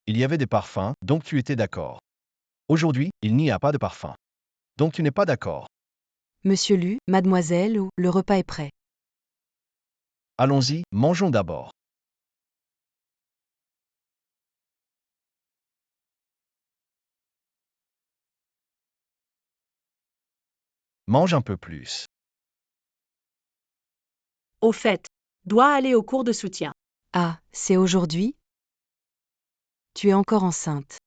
Il y avait des parfums, donc tu étais d'accord. Aujourd'hui, il n'y a pas de parfum. Donc tu n'es pas d'accord. Monsieur Lu, mademoiselle ou, le repas est prêt. Allons-y, mangeons d'abord. Mange un peu plus. Au fait, dois aller au cours de soutien. Ah, c'est aujourd'hui? Tu es encore enceinte.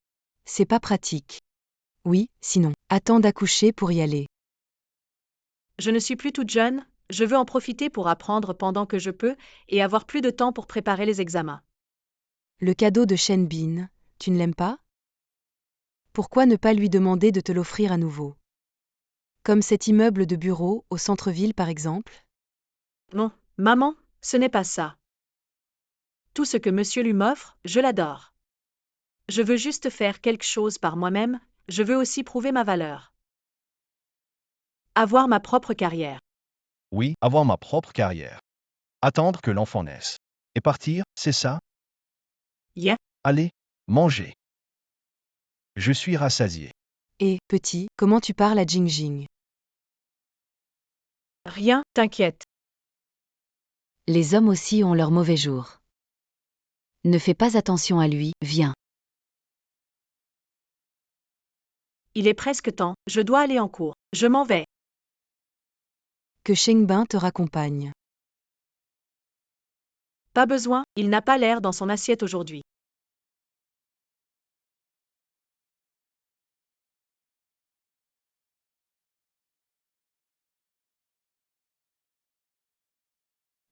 C'est pas pratique. Oui, sinon, attends d'accoucher pour y aller. Je ne suis plus toute jeune, Je veux en profiter pour apprendre pendant que je peux et avoir plus de temps pour préparer les examens. Le cadeau de Shen Bin, tu ne l'aimes pas? Pourquoi ne pas lui demander de te l'offrir à nouveau? Comme cet immeuble de bureau au centre-ville par exemple? Non, maman, ce n'est pas ça. Tout ce que monsieur lui m'offre, je l'adore. Je veux juste faire quelque chose par moi-même, je veux aussi prouver ma valeur. Avoir ma propre carrière. Oui, avoir ma propre carrière. Attendre que l'enfant naisse. Et partir, c'est ça? Yeah. Allez, manger. Je suis rassasié. Et, petit, comment tu parles à Jingjing? Rien, t'inquiète. Les hommes aussi ont leurs mauvais jours. Ne fais pas attention à lui, viens. Il est presque temps, je dois aller en cours. Je m'en vais. Que Shengbin te raccompagne. Pas besoin, il n'a pas l'air dans son assiette aujourd'hui.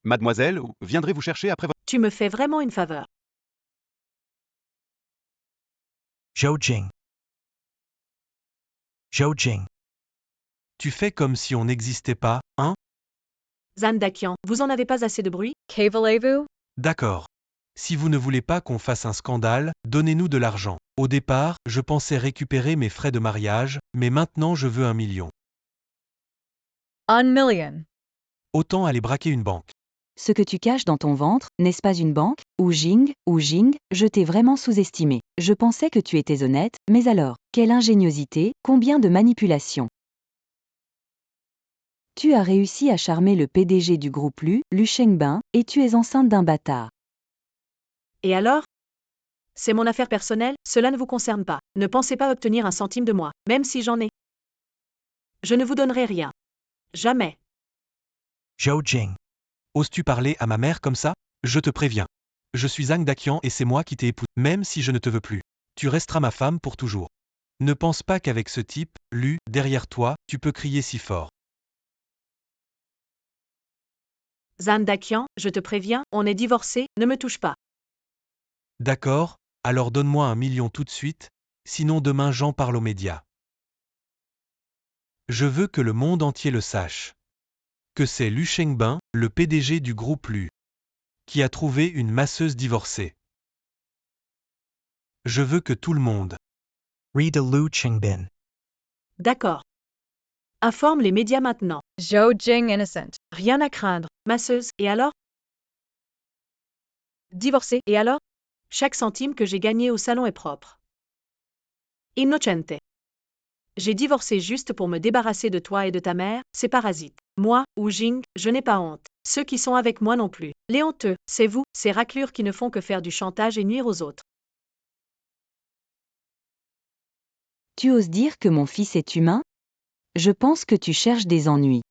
Mademoiselle, viendrez vous chercher après votre... Tu me fais vraiment une faveur. Zhou Jing. Zhou Jing. Tu fais comme si on n'existait pas, hein? Zan Dakian, vous en avez pas assez de bruit? Que voulez-vous? D'accord. Si vous ne voulez pas qu'on fasse un scandale, donnez-nous de l'argent. Au départ, je pensais récupérer mes frais de mariage, mais maintenant je veux 1 million. 1 million. Autant aller braquer une banque. Ce que tu caches dans ton ventre, n'est-ce pas une banque? Ou Jing, je t'ai vraiment sous-estimé. Je pensais que tu étais honnête, mais alors, quelle ingéniosité, combien de manipulations. Tu as réussi à charmer le PDG du groupe Lu Shengbin, et tu es enceinte d'un bâtard. Et alors? C'est mon affaire personnelle, cela ne vous concerne pas. Ne pensez pas obtenir un centime de moi, même si j'en ai. Je ne vous donnerai rien. Jamais. Zhou Jing. Oses-tu parler à ma mère comme ça? Je te préviens. Je suis Zhang Daqian et c'est moi qui t'ai épousé, même si je ne te veux plus. Tu resteras ma femme pour toujours. Ne pense pas qu'avec ce type, derrière toi, tu peux crier si fort. Zan Dakian, je te préviens, on est divorcés, ne me touche pas. D'accord, alors donne-moi 1 million tout de suite, sinon demain j'en parle aux médias. Je veux que le monde entier le sache. Que c'est Lu Shengbin, le PDG du groupe Lu, qui a trouvé une masseuse divorcée. Je veux que tout le monde. Rida Lu Qingbin. D'accord. Informe les médias maintenant. Zhou Jing innocent. Rien à craindre. Masseuse, et alors? Divorcée, et alors? Chaque centime que j'ai gagné au salon est propre. Innocente. J'ai divorcé juste pour me débarrasser de toi et de ta mère, ces parasites. Moi, ou Jing, je n'ai pas honte. Ceux qui sont avec moi non plus. Les honteux, c'est vous, ces raclures qui ne font que faire du chantage et nuire aux autres. Tu oses dire que mon fils est humain? Je pense que tu cherches des ennuis.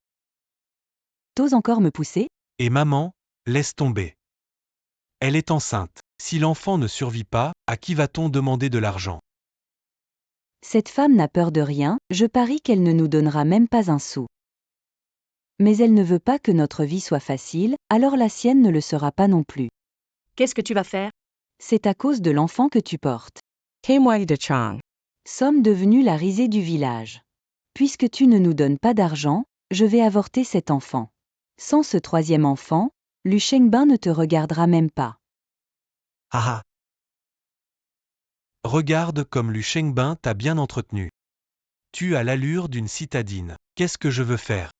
T'oses encore me pousser? Et maman, laisse tomber. Elle est enceinte. Si l'enfant ne survit pas, à qui va-t-on demander de l'argent? Cette femme n'a peur de rien, je parie qu'elle ne nous donnera même pas un sou. Mais elle ne veut pas que notre vie soit facile, alors la sienne ne le sera pas non plus. Qu'est-ce que tu vas faire? C'est à cause de l'enfant que tu portes. Kmwai de Chang. Sommes devenus la risée du village. Puisque tu ne nous donnes pas d'argent, je vais avorter cet enfant. Sans ce troisième enfant, Lu Shengbin ne te regardera même pas. Haha. Regarde comme Lu Shengbin t'a bien entretenu. Tu as l'allure d'une citadine. Qu'est-ce que je veux faire?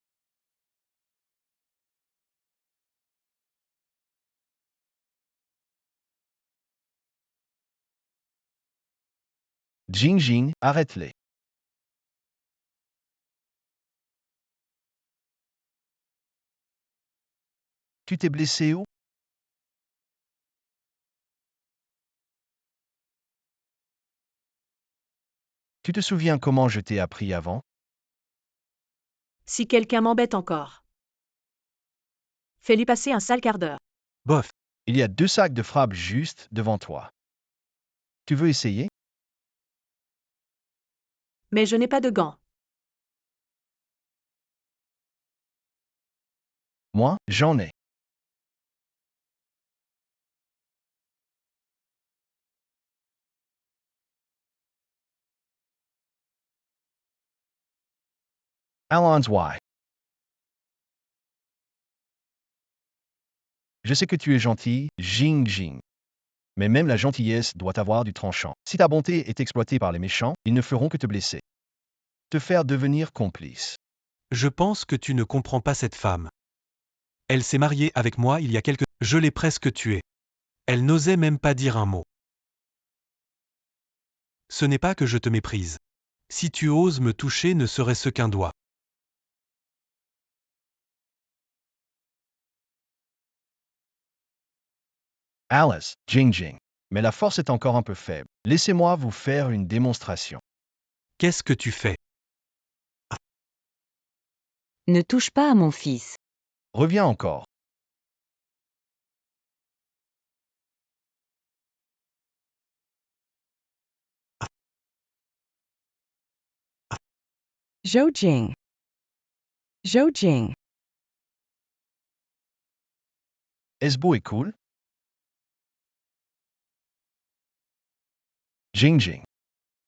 Jingjing, arrête-les. Tu t'es blessé où? Tu te souviens comment je t'ai appris avant? Si quelqu'un m'embête encore. Fais-lui passer un sale quart d'heure. Bof. Il y a 2 sacs de frappe juste devant toi. Tu veux essayer? Mais je n'ai pas de gants. Moi, j'en ai. Allons y. Je sais que tu es gentil, Jing Jing. Mais même la gentillesse doit avoir du tranchant. Si ta bonté est exploitée par les méchants, ils ne feront que te blesser. Te faire devenir complice. Je pense que tu ne comprends pas cette femme. Elle s'est mariée avec moi il y a quelques... Je l'ai presque tuée. Elle n'osait même pas dire un mot. Ce n'est pas que je te méprise. Si tu oses me toucher ne serait-ce qu'un doigt. Alice, Jing Jing. Mais la force est encore un peu faible. Laissez-moi vous faire une démonstration. Qu'est-ce que tu fais? Ne touche pas à mon fils. Reviens encore. Zhou Jing. Zhou Jing. Est-ce beau et cool? Jing Jing.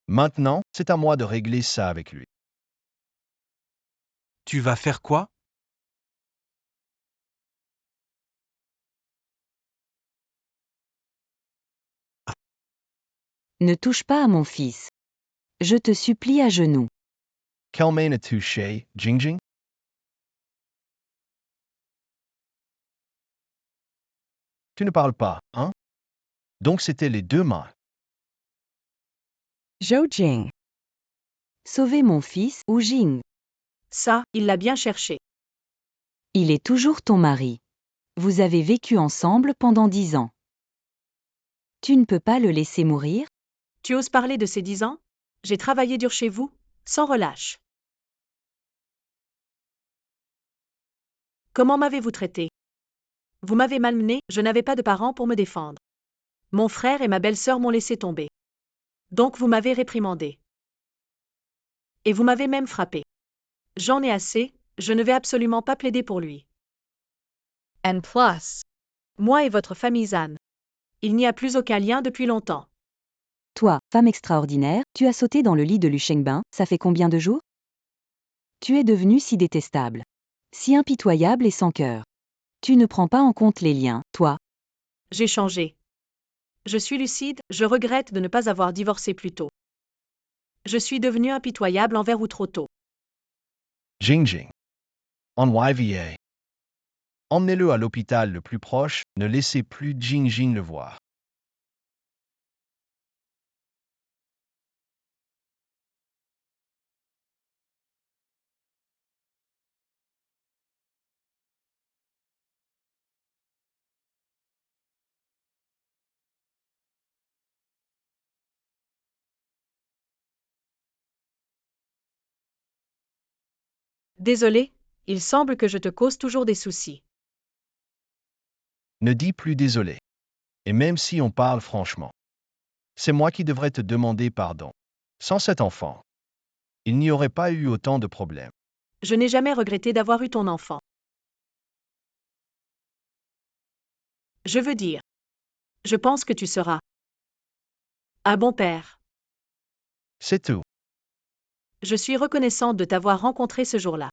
Maintenant, c'est à moi de régler ça avec lui. Tu vas faire quoi? Ne touche pas à mon fils. Je te supplie à genoux. Quelle main a touché, Jing Jing? Tu ne parles pas, hein? Donc c'était les deux mains. Zhou Jing. Sauver mon fils ou Jing. Ça, il l'a bien cherché. Il est toujours ton mari. Vous avez vécu ensemble pendant 10 ans. Tu ne peux pas le laisser mourir? Tu oses parler de ces 10 ans? J'ai travaillé dur chez vous, sans relâche. Comment m'avez-vous traité? Vous m'avez malmené, je n'avais pas de parents pour me défendre. Mon frère et ma belle-sœur m'ont laissé tomber. Donc vous m'avez réprimandé. Et vous m'avez même frappé. J'en ai assez, je ne vais absolument pas plaider pour lui. And plus, Moi et votre famille Zan. Il n'y a plus aucun lien depuis longtemps. Toi, femme extraordinaire, tu as sauté dans le lit de Lu Shengbin, ça fait combien de jours? Tu es devenue si détestable. Si impitoyable et sans cœur. Tu ne prends pas en compte les liens, toi. J'ai changé. Je suis lucide, je regrette de ne pas avoir divorcé plus tôt. Je suis devenue impitoyable envers vous trop tôt. Jing Jing. En YVA. Emmenez-le à l'hôpital le plus proche, ne laissez plus Jing Jing le voir. Désolé, il semble que je te cause toujours des soucis. Ne dis plus désolé. Et même si on parle franchement. C'est moi qui devrais te demander pardon. Sans cet enfant, il n'y aurait pas eu autant de problèmes. Je n'ai jamais regretté d'avoir eu ton enfant. Je veux dire. Je pense que tu seras un bon père. C'est tout. Je suis reconnaissante de t'avoir rencontré ce jour-là.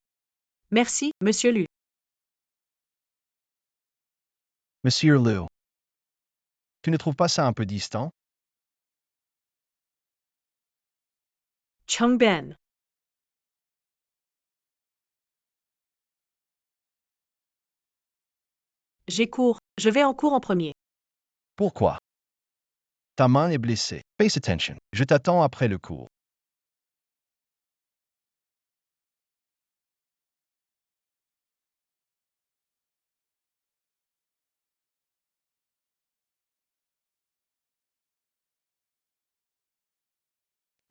Merci, Monsieur Lu. Monsieur Liu. Tu ne trouves pas ça un peu distant? Chang Ben. J'ai cours, je vais en cours en premier. Pourquoi? Ta main est blessée. Pay attention. Je t'attends après le cours.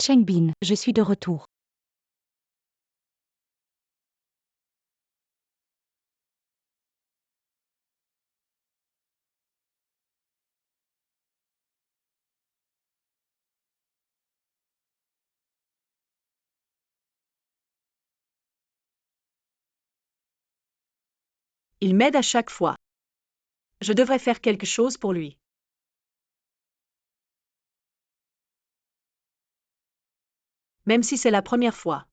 Chengbin, je suis de retour. Il m'aide à chaque fois. Je devrais faire quelque chose pour lui. Même si c'est la première fois.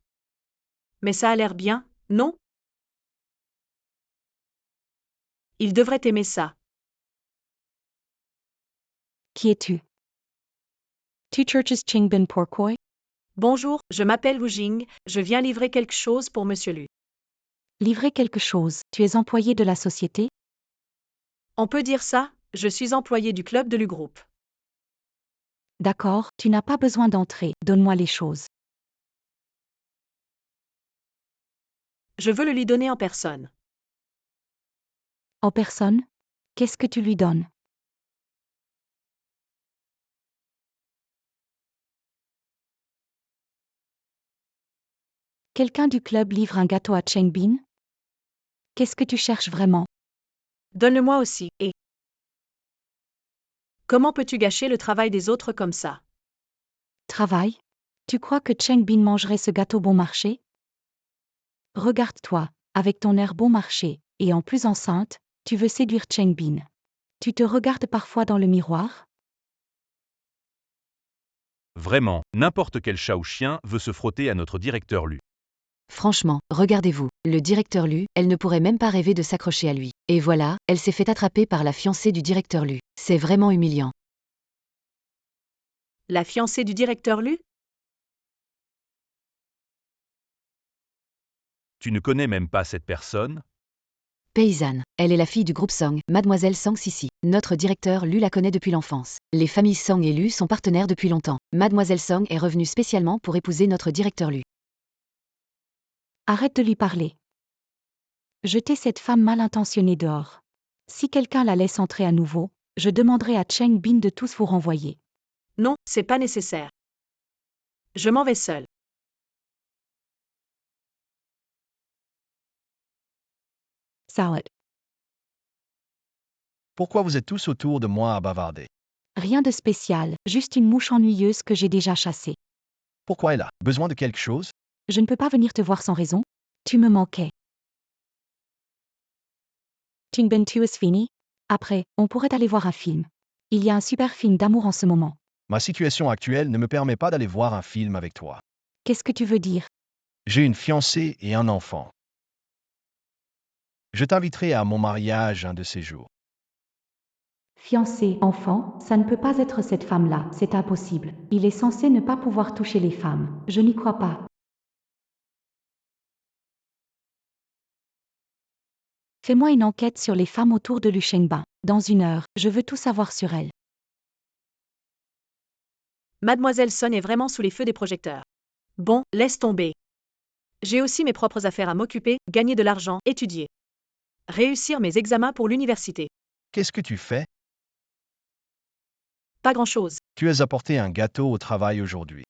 Mais ça a l'air bien, non? Il devrait aimer ça. Qui es-tu? Tu cherches Chingbin pourquoi? Bonjour, je m'appelle Wu Jing, je viens livrer quelque chose pour Monsieur Lu. Livrer quelque chose. Tu es employé de la société? On peut dire ça, je suis employé du club de Lu Group. D'accord, tu n'as pas besoin d'entrer. Donne-moi les choses. Je veux le lui donner en personne. En personne? Qu'est-ce que tu lui donnes? Quelqu'un du club livre un gâteau à Chengbin? Qu'est-ce que tu cherches vraiment? Donne-le-moi aussi, et... Comment peux-tu gâcher le travail des autres comme ça? Travail? Tu crois que Chengbin mangerait ce gâteau bon marché? Regarde-toi, avec ton air bon marché, et en plus enceinte, tu veux séduire Chengbin. Tu te regardes parfois dans le miroir? Vraiment, n'importe quel chat ou chien veut se frotter à notre directeur Lu. Franchement, regardez-vous, le directeur Lu, elle ne pourrait même pas rêver de s'accrocher à lui. Et voilà, elle s'est fait attraper par la fiancée du directeur Lu. C'est vraiment humiliant. La fiancée du directeur Lu? Tu ne connais même pas cette personne? Paysanne, elle est la fille du groupe Song, Mademoiselle Song Sisi. Notre directeur Lu la connaît depuis l'enfance. Les familles Song et Lu sont partenaires depuis longtemps. Mademoiselle Song est revenue spécialement pour épouser notre directeur Lu. Arrête de lui parler. Jetez cette femme mal intentionnée dehors. Si quelqu'un la laisse entrer à nouveau, je demanderai à Chengbin de tous vous renvoyer. Non, c'est pas nécessaire. Je m'en vais seul. Salad. Pourquoi vous êtes tous autour de moi à bavarder? Rien de spécial, juste une mouche ennuyeuse que j'ai déjà chassée. Pourquoi elle a besoin de quelque chose? Je ne peux pas venir te voir sans raison. Tu me manquais. Chingbin tu es fini? Après, on pourrait aller voir un film. Il y a un super film d'amour en ce moment. Ma situation actuelle ne me permet pas d'aller voir un film avec toi. Qu'est-ce que tu veux dire? J'ai une fiancée et un enfant. Je t'inviterai à mon mariage un de ces jours. Fiancé, enfant, ça ne peut pas être cette femme-là, c'est impossible. Il est censé ne pas pouvoir toucher les femmes. Je n'y crois pas. Fais-moi une enquête sur les femmes autour de Lu Shengbin. Dans 1 heure, je veux tout savoir sur elles. Mademoiselle Son est vraiment sous les feux des projecteurs. Bon, laisse tomber. J'ai aussi mes propres affaires à m'occuper, gagner de l'argent, étudier. Réussir mes examens pour l'université. Qu'est-ce que tu fais? Pas grand-chose. Tu as apporté un gâteau au travail aujourd'hui.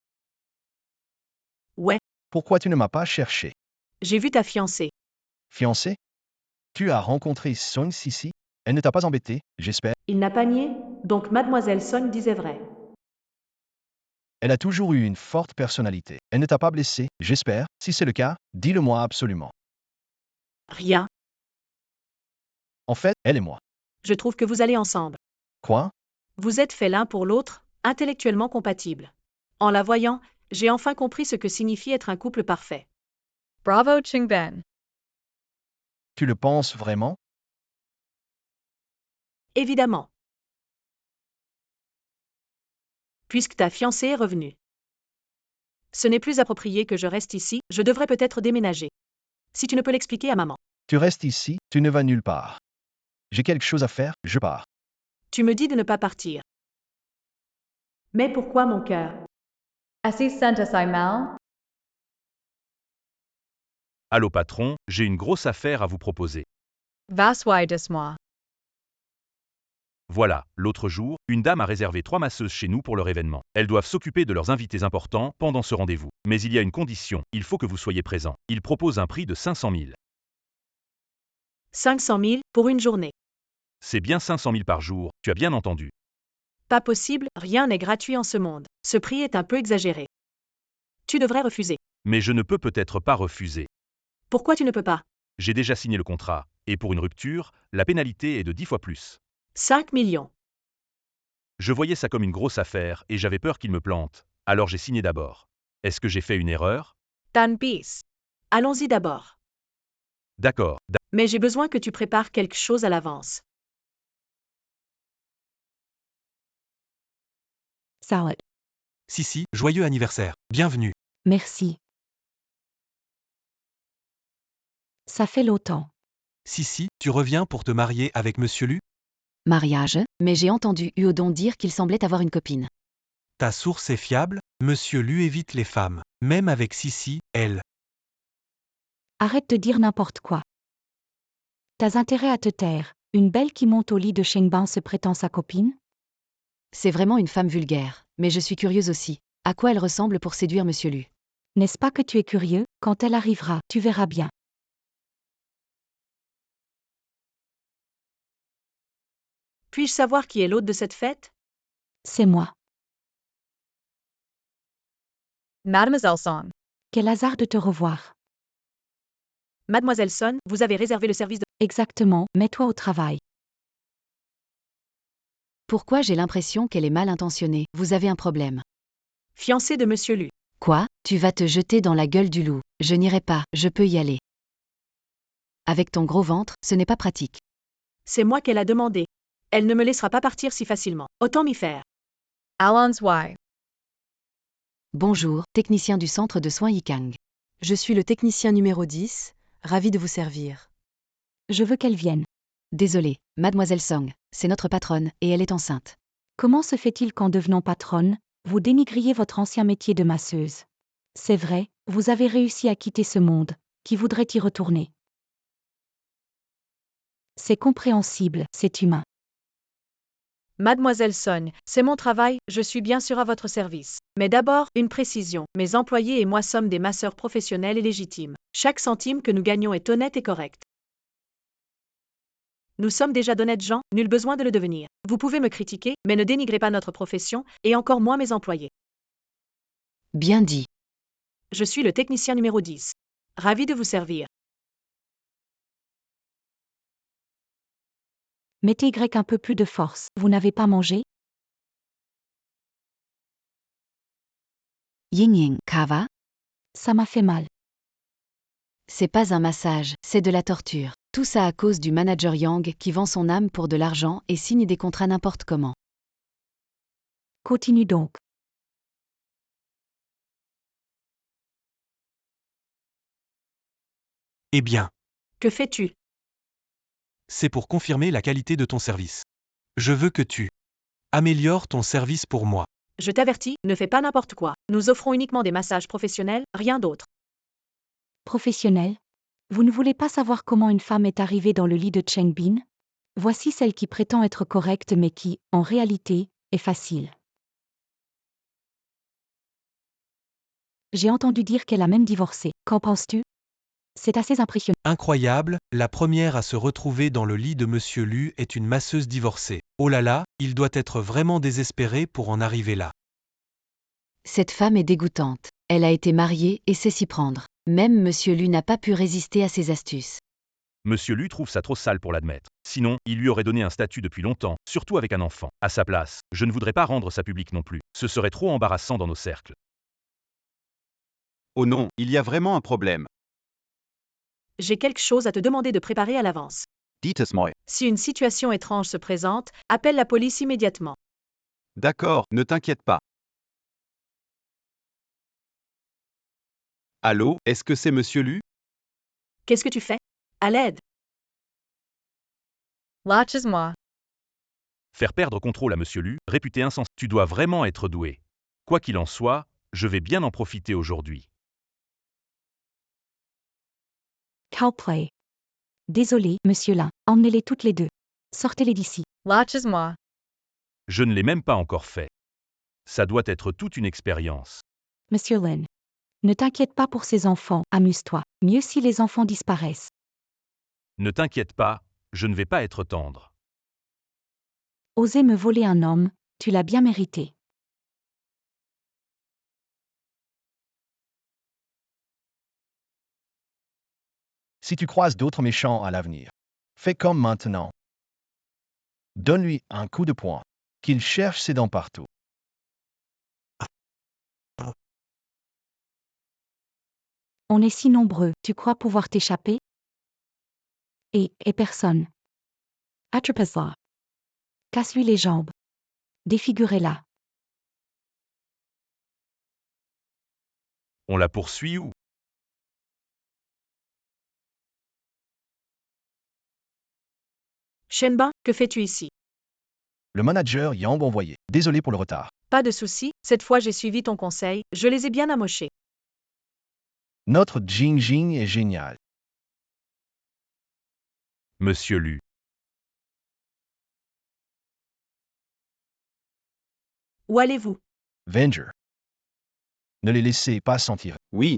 Ouais, Pourquoi tu ne m'as pas cherché? j'ai vu ta fiancée. Fiancée? Tu as rencontré Song Sisi? Elle ne t'a pas embêté, j'espère. Il n'a pas nié, donc Mademoiselle Son disait vrai. Elle a toujours eu une forte personnalité. Elle ne t'a pas blessé, j'espère. Si c'est le cas, dis-le-moi absolument. Rien. En fait, elle et moi. Je trouve que vous allez ensemble. Quoi? Vous êtes faits l'un pour l'autre, intellectuellement compatibles. En la voyant, j'ai enfin compris ce que signifie être un couple parfait. Bravo Chingbin. Tu le penses vraiment? Évidemment. Puisque ta fiancée est revenue. Ce n'est plus approprié que je reste ici, je devrais peut-être déménager. Si tu ne peux l'expliquer à maman. Tu restes ici, tu ne vas nulle part. J'ai quelque chose à faire, je pars. Tu me dis de ne pas partir. Mais pourquoi mon cœur? Así sientes mal? Allô patron, j'ai une grosse affaire à vous proposer. Was moi. Voilà, l'autre jour, une dame a réservé 3 masseuses chez nous pour leur événement. Elles doivent s'occuper de leurs invités importants pendant ce rendez-vous. Mais il y a une condition, il faut que vous soyez présent. Ils proposent un prix de 500 000. 500 000 pour une journée. C'est bien 500 000 par jour, tu as bien entendu. Pas possible, rien n'est gratuit en ce monde. Ce prix est un peu exagéré. Tu devrais refuser. Mais je ne peux peut-être pas refuser. Pourquoi tu ne peux pas? J'ai déjà signé le contrat, Et pour une rupture, la pénalité est de 10 fois plus. 5 millions. Je voyais ça comme une grosse affaire et j'avais peur qu'il me plante, alors j'ai signé d'abord. Est-ce que j'ai fait une erreur? Tan bis. Allons-y d'abord. D'accord. Mais j'ai besoin que tu prépares quelque chose à l'avance. Salad. Sissi, joyeux anniversaire. Bienvenue. Merci. Ça fait longtemps. Sissi, tu reviens pour te marier avec Monsieur Lu? Mariage, mais j'ai entendu Uodon dire qu'il semblait avoir une copine. Ta source est fiable? Monsieur Lu évite les femmes. Même avec Sissi, elle. Arrête de dire n'importe quoi. T'as intérêt à te taire. Une belle qui monte au lit de Shengbin se prétend sa copine? C'est vraiment une femme vulgaire, mais je suis curieuse aussi. À quoi elle ressemble pour séduire Monsieur Lu? N'est-ce pas que tu es curieux? Quand elle arrivera, tu verras bien. Puis-je savoir qui est l'hôte de cette fête? C'est moi. Mademoiselle Song. Quel hasard de te revoir. Mademoiselle Son, vous avez réservé le service de... Exactement, mets-toi au travail. Pourquoi j'ai l'impression qu'elle est mal intentionnée? Vous avez un problème. Fiancée de Monsieur Lu. Quoi? Tu vas te jeter dans la gueule du loup. Je n'irai pas, je peux y aller. Avec ton gros ventre, ce n'est pas pratique. C'est moi qu'elle a demandé. Elle ne me laissera pas partir si facilement. Autant m'y faire. Alon's Y. Bonjour, technicien du centre de soins Yikang. Je suis le technicien numéro 10, ravi de vous servir. Je veux qu'elle vienne. Désolé, Mademoiselle Song, c'est notre patronne et elle est enceinte. Comment se fait-il qu'en devenant patronne, vous dénigriez votre ancien métier de masseuse? C'est vrai, vous avez réussi à quitter ce monde. Qui voudrait y retourner? C'est compréhensible, c'est humain. Mademoiselle Son, c'est mon travail, je suis bien sûr à votre service. Mais d'abord, une précision. Mes employés et moi sommes des masseurs professionnels et légitimes. Chaque centime que nous gagnons est honnête et correct. Nous sommes déjà d'honnêtes gens, nul besoin de le devenir. Vous pouvez me critiquer, mais ne dénigrez pas notre profession, et encore moins mes employés. Bien dit. Je suis le technicien numéro 10. Ravi de vous servir. Mettez Y un peu plus de force. Vous n'avez pas mangé? Yin Yin, Kava? Ça m'a fait mal. C'est pas un massage, c'est de la torture. Tout ça à cause du manager Yang qui vend son âme pour de l'argent et signe des contrats n'importe comment. Continue donc. Eh bien, Que fais-tu? c'est pour confirmer la qualité de ton service. Je veux que tu améliores ton service pour moi. Je t'avertis, ne fais pas n'importe quoi. Nous offrons uniquement des massages professionnels, rien d'autre. Professionnel? Vous ne voulez pas savoir comment une femme est arrivée dans le lit de Chengbin? Voici celle qui prétend être correcte mais qui, en réalité, est facile. J'ai entendu dire qu'elle a même divorcé. Qu'en penses-tu? C'est assez impressionnant. Incroyable, la première à se retrouver dans le lit de Monsieur Lu est une masseuse divorcée. Oh là là, il doit être vraiment désespéré pour en arriver là. Cette femme est dégoûtante. Elle a été mariée et sait s'y prendre. Même Monsieur Lu n'a pas pu résister à ses astuces. Monsieur Lu trouve ça trop sale pour l'admettre. Sinon, il lui aurait donné un statut depuis longtemps, surtout avec un enfant. À sa place, je ne voudrais pas rendre ça public non plus. Ce serait trop embarrassant dans nos cercles. Oh non, il y a vraiment un problème. J'ai quelque chose à te demander de préparer à l'avance. Dites-moi. Si une situation étrange se présente, appelle la police immédiatement. D'accord, ne t'inquiète pas. Allô, est-ce que c'est Monsieur Lu? Qu'est-ce que tu fais? À l'aide. Lâche-moi. Faire perdre contrôle à Monsieur Lu, réputé insensé. Tu dois vraiment être doué. Quoi qu'il en soit, je vais bien en profiter aujourd'hui. Cowplay. Désolé, monsieur Lin. Emmenez-les toutes les deux. Sortez-les d'ici. Lâche-moi. Je ne l'ai même pas encore fait. Ça doit être toute une expérience. Monsieur Lin. Ne t'inquiète pas pour ces enfants, amuse-toi. Mieux si les enfants disparaissent. Ne t'inquiète pas, je ne vais pas être tendre. Oser me voler un homme, tu l'as bien mérité. Si tu croises d'autres méchants à l'avenir, Fais comme maintenant. Donne-lui un coup de poing. Qu'il cherche ses dents partout. On est si nombreux, tu crois pouvoir t'échapper? Et personne. Attrape-la. Casse-lui les jambes. Défigurez-la. On la poursuit ou? Shenbin, que fais-tu ici? Le manager Yang envoyé. Désolé pour le retard. Pas de souci, cette fois j'ai suivi ton conseil, je les ai bien amochés. Notre Jing Jing est génial. Monsieur Lu. Où allez-vous? Venger. Ne les laissez pas sentir. Oui,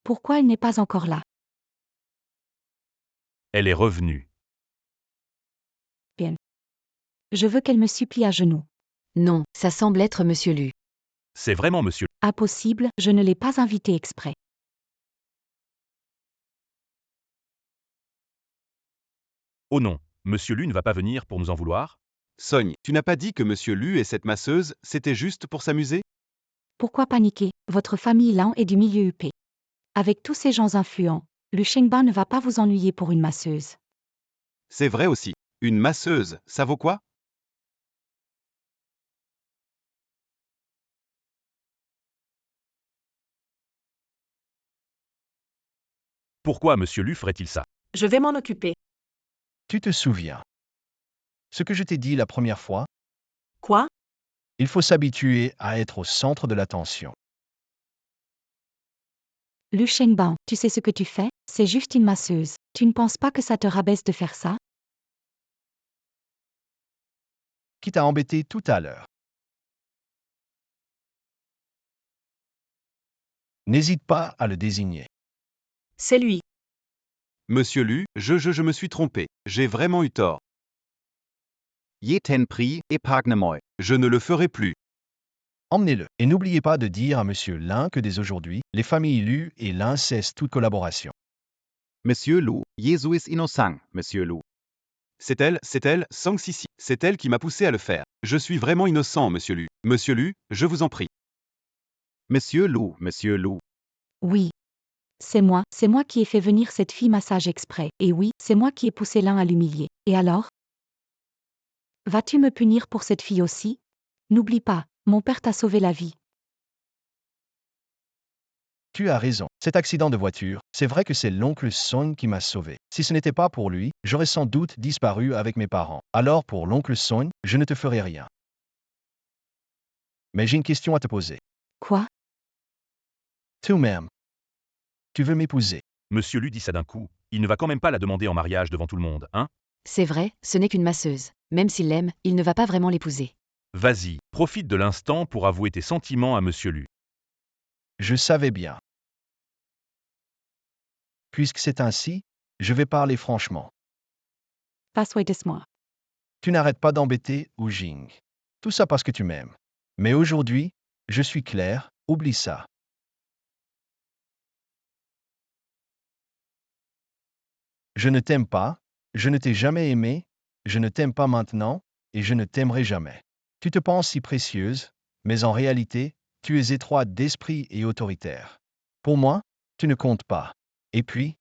Pourquoi elle n'est pas encore là? Elle est revenue. Je veux qu'elle me supplie à genoux. Non, ça semble être Monsieur Lu. C'est vraiment Monsieur Lu. Impossible, je ne l'ai pas invité exprès. Oh non, Monsieur Lu ne va pas venir pour nous en vouloir? Sogne, tu n'as pas dit que Monsieur Lu et cette masseuse, c'était juste pour s'amuser? Pourquoi paniquer? Votre famille Lan est du milieu huppé. Avec tous ces gens influents, le Shengbin ne va pas vous ennuyer pour une masseuse. C'est vrai aussi. Une masseuse, ça vaut quoi? Pourquoi Monsieur Lu ferait-il ça? Je vais m'en occuper. Tu te souviens. Ce que je t'ai dit la première fois, Quoi? il faut s'habituer à être au centre de l'attention. Lu Shengbin, tu sais ce que tu fais? C'est juste une masseuse. Tu ne penses pas que ça te rabaisse de faire ça? Qui t'a embêté tout à l'heure. N'hésite pas à le désigner. C'est lui. Monsieur Lu, je me suis trompé. J'ai vraiment eu tort. Je ne le ferai plus. Emmenez-le. Et n'oubliez pas de dire à Monsieur Lin que dès aujourd'hui, les familles Lu et Lin cessent toute collaboration. Monsieur Lu, Jesu ist innocent, Monsieur Lu. C'est elle, Sang Sisi. C'est elle qui m'a poussé à le faire. Je suis vraiment innocent, Monsieur Lu. Monsieur Lu, je vous en prie. Monsieur Lu. Oui. C'est moi qui ai fait venir cette fille massage exprès. Et oui, c'est moi qui ai poussé l'un à l'humilier. Et alors? Vas-tu me punir pour cette fille aussi? N'oublie pas, mon père t'a sauvé la vie. Tu as raison. Cet accident de voiture, c'est vrai que c'est l'oncle Song qui m'a sauvé. Si ce n'était pas pour lui, j'aurais sans doute disparu avec mes parents. Alors pour l'oncle Song, je ne te ferai rien. Mais j'ai une question à te poser. Quoi? Toi-même. Tu veux m'épouser? Monsieur Lu dit ça d'un coup, il ne va quand même pas la demander en mariage devant tout le monde, hein? C'est vrai, ce n'est qu'une masseuse. Même s'il l'aime, il ne va pas vraiment l'épouser. Vas-y, profite de l'instant pour avouer tes sentiments à Monsieur Lu. Je savais bien. Puisque c'est ainsi, je vais parler franchement. Persuade-moi. Tu n'arrêtes pas d'embêter Wu Jing. Tout ça parce que tu m'aimes. Mais aujourd'hui, je suis clair, oublie ça. Je ne t'aime pas, je ne t'ai jamais aimé, je ne t'aime pas maintenant, et je ne t'aimerai jamais. Tu te penses si précieuse, mais en réalité, tu es étroite d'esprit et autoritaire. Pour moi, tu ne comptes pas. Et puis,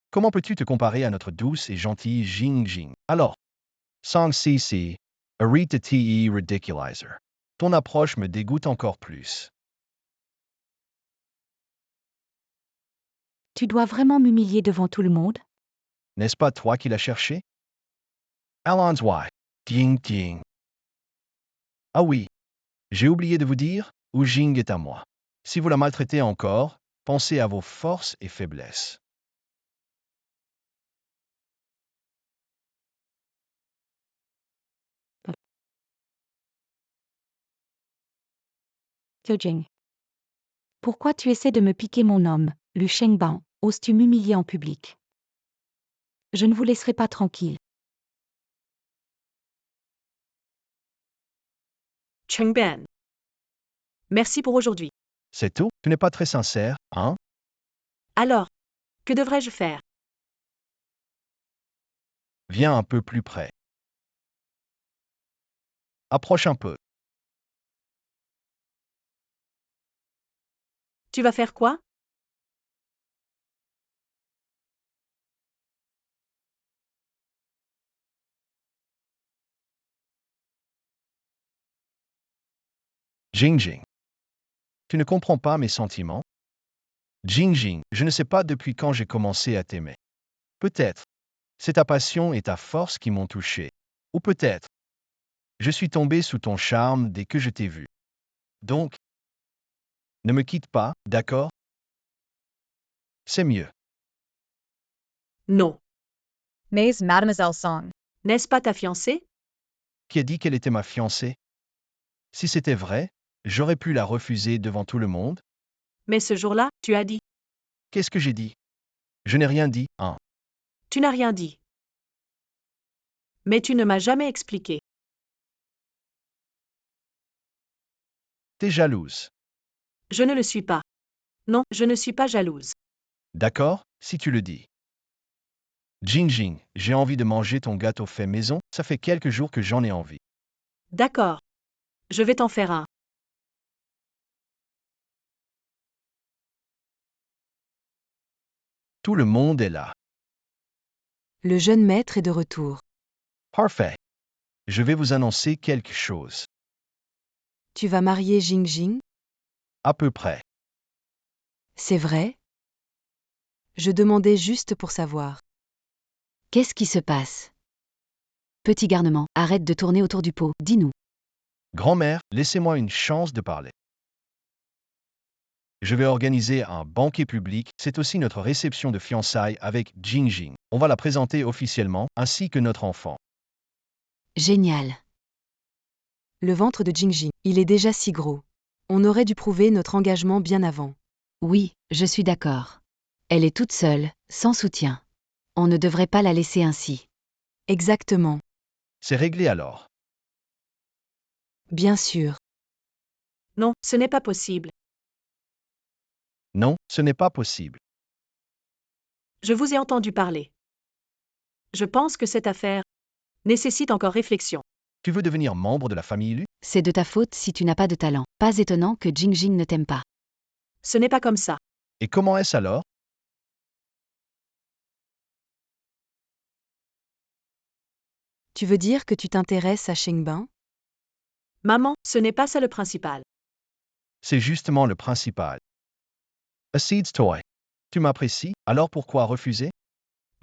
comment peux-tu te comparer à notre douce et gentille Jing Jing? Alors, Sang Sisi, arrête de te ridiculizer. Ton approche me dégoûte encore plus. Tu dois vraiment m'humilier devant tout le monde? N'est-ce pas toi qui l'as cherché? Allons y. Ding ding. Ah oui, j'ai oublié de vous dire, Wu Jing est à moi. Si vous la maltraitez encore, pensez à vos forces et faiblesses. Jing. Pourquoi tu essaies de me piquer mon homme, Lu Shengbin? Oses-tu m'humilier en public? Je ne vous laisserai pas tranquille. Chengben. Merci pour aujourd'hui. C'est tout? Tu n'es pas très sincère, hein? Alors, Que devrais-je faire? Viens un peu plus près. Approche un peu. Tu vas faire quoi? Jing Jing. Tu ne comprends pas mes sentiments? Jing Jing, je ne sais pas depuis quand j'ai commencé à t'aimer. Peut-être, c'est ta passion et ta force qui m'ont touché. Ou peut-être, je suis tombé sous ton charme dès que je t'ai vu. Donc, ne me quitte pas, d'accord? C'est mieux. Non. Mais Mademoiselle Song. N'est-ce pas ta fiancée? Qui a dit qu'elle était ma fiancée? Si c'était vrai, j'aurais pu la refuser devant tout le monde? Mais ce jour-là, tu as dit. Qu'est-ce que j'ai dit? Je n'ai rien dit, hein. Tu n'as rien dit. Mais tu ne m'as jamais expliqué. T'es jalouse. Je ne le suis pas. Non, je ne suis pas jalouse. D'accord, si tu le dis. Jing Jing, j'ai envie de manger ton gâteau fait maison, ça fait quelques jours que j'en ai envie. D'accord. Je vais t'en faire un. Tout le monde est là. Le jeune maître est de retour. Parfait. Je vais vous annoncer quelque chose. Tu vas marier Jing Jing? À peu près. C'est vrai? Je demandais juste pour savoir. Qu'est-ce qui se passe? Petit garnement, arrête de tourner autour du pot, dis-nous. Grand-mère, laissez-moi une chance de parler. Je vais organiser un banquet public, c'est aussi notre réception de fiançailles avec Jing Jing. On va la présenter officiellement, ainsi que notre enfant. Génial. Le ventre de Jing Jing, il est déjà si gros. On aurait dû prouver notre engagement bien avant. Oui, je suis d'accord. Elle est toute seule, sans soutien. On ne devrait pas la laisser ainsi. Exactement. C'est réglé alors. Bien sûr. Non, ce n'est pas possible. Non, ce n'est pas possible. Je vous ai entendu parler. Je pense que cette affaire nécessite encore réflexion. Tu veux devenir membre de la famille Lu? C'est de ta faute si tu n'as pas de talent. Pas étonnant que Jing Jing ne t'aime pas. Ce n'est pas comme ça. Et comment est-ce alors? Tu veux dire que tu t'intéresses à Shengbin? Maman, ce n'est pas ça le principal. C'est justement le principal. A seed's toy. Tu m'apprécies, alors pourquoi refuser?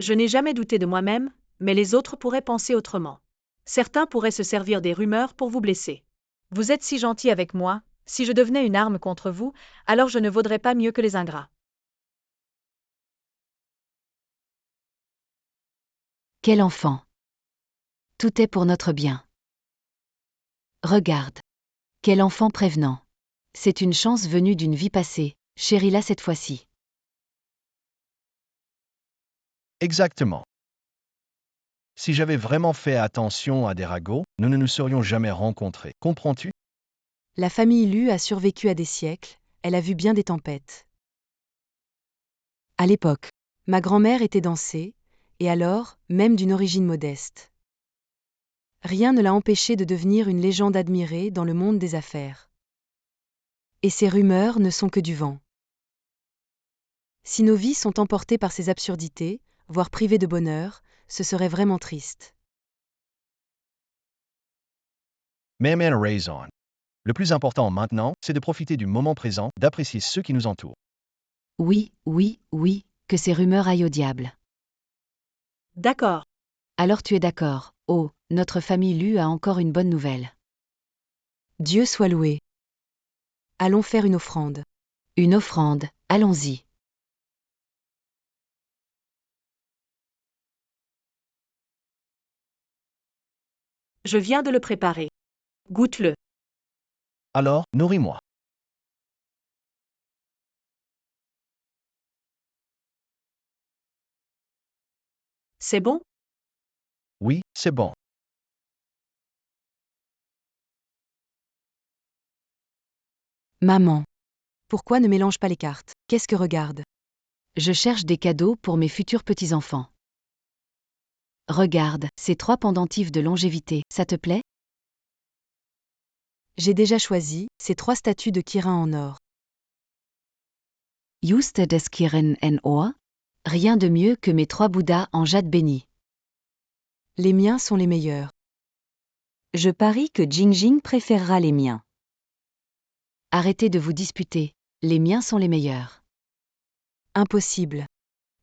Je n'ai jamais douté de moi-même, mais les autres pourraient penser autrement. Certains pourraient se servir des rumeurs pour vous blesser. Vous êtes si gentil avec moi, si je devenais une arme contre vous, alors je ne vaudrais pas mieux que les ingrats. Quel enfant. Tout est pour notre bien. Regarde. Quel enfant prévenant. C'est une chance venue d'une vie passée, chéris-la cette fois-ci. Exactement. Si j'avais vraiment fait attention à des ragots, nous ne nous serions jamais rencontrés. Comprends-tu? La famille Lu a survécu à des siècles, elle a vu bien des tempêtes. À l'époque, ma grand-mère était dansée, et alors, même d'une origine modeste. Rien ne l'a empêchée de devenir une légende admirée dans le monde des affaires. Et ces rumeurs ne sont que du vent. Si nos vies sont emportées par ces absurdités, voire privées de bonheur, ce serait vraiment triste. Maman a raison. Le plus important maintenant, c'est de profiter du moment présent, d'apprécier ceux qui nous entourent. Oui, oui, oui, que ces rumeurs aillent au diable. D'accord. Alors tu es d'accord. Oh, notre famille Lu a encore une bonne nouvelle. Dieu soit loué. Allons faire une offrande. Une offrande, allons-y. Je viens de le préparer. Goûte-le. Alors, nourris-moi. C'est bon? Oui, c'est bon. Maman. Pourquoi ne mélange pas les cartes? Qu'est-ce que regarde? Je cherche des cadeaux pour mes futurs petits-enfants. Regarde, ces 3 pendentifs de longévité, ça te plaît? J'ai déjà choisi, ces 3 statues de Kirin en or. Juste des Kirin en Or? Rien de mieux que mes 3 Bouddhas en jade béni. Les miens sont les meilleurs. Je parie que Jingjing préférera les miens. Arrêtez de vous disputer, les miens sont les meilleurs. Impossible.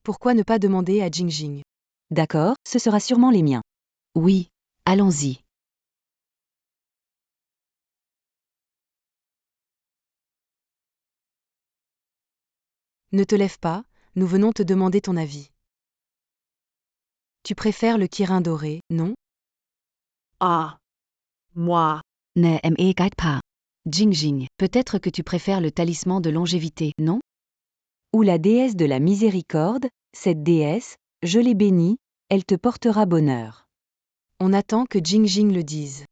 Pourquoi ne pas demander à Jingjing? D'accord, ce sera sûrement les miens. Oui, allons-y. Ne te lève pas, nous venons te demander ton avis. Tu préfères le Kirin doré, non? Ah. Moi. Ne m'égagne pas. Jingjing, peut-être que tu préfères le talisman de longévité, non? Ou la déesse de la miséricorde, cette déesse, je l'ai bénie, elle te portera bonheur. On attend que Jingjing le dise.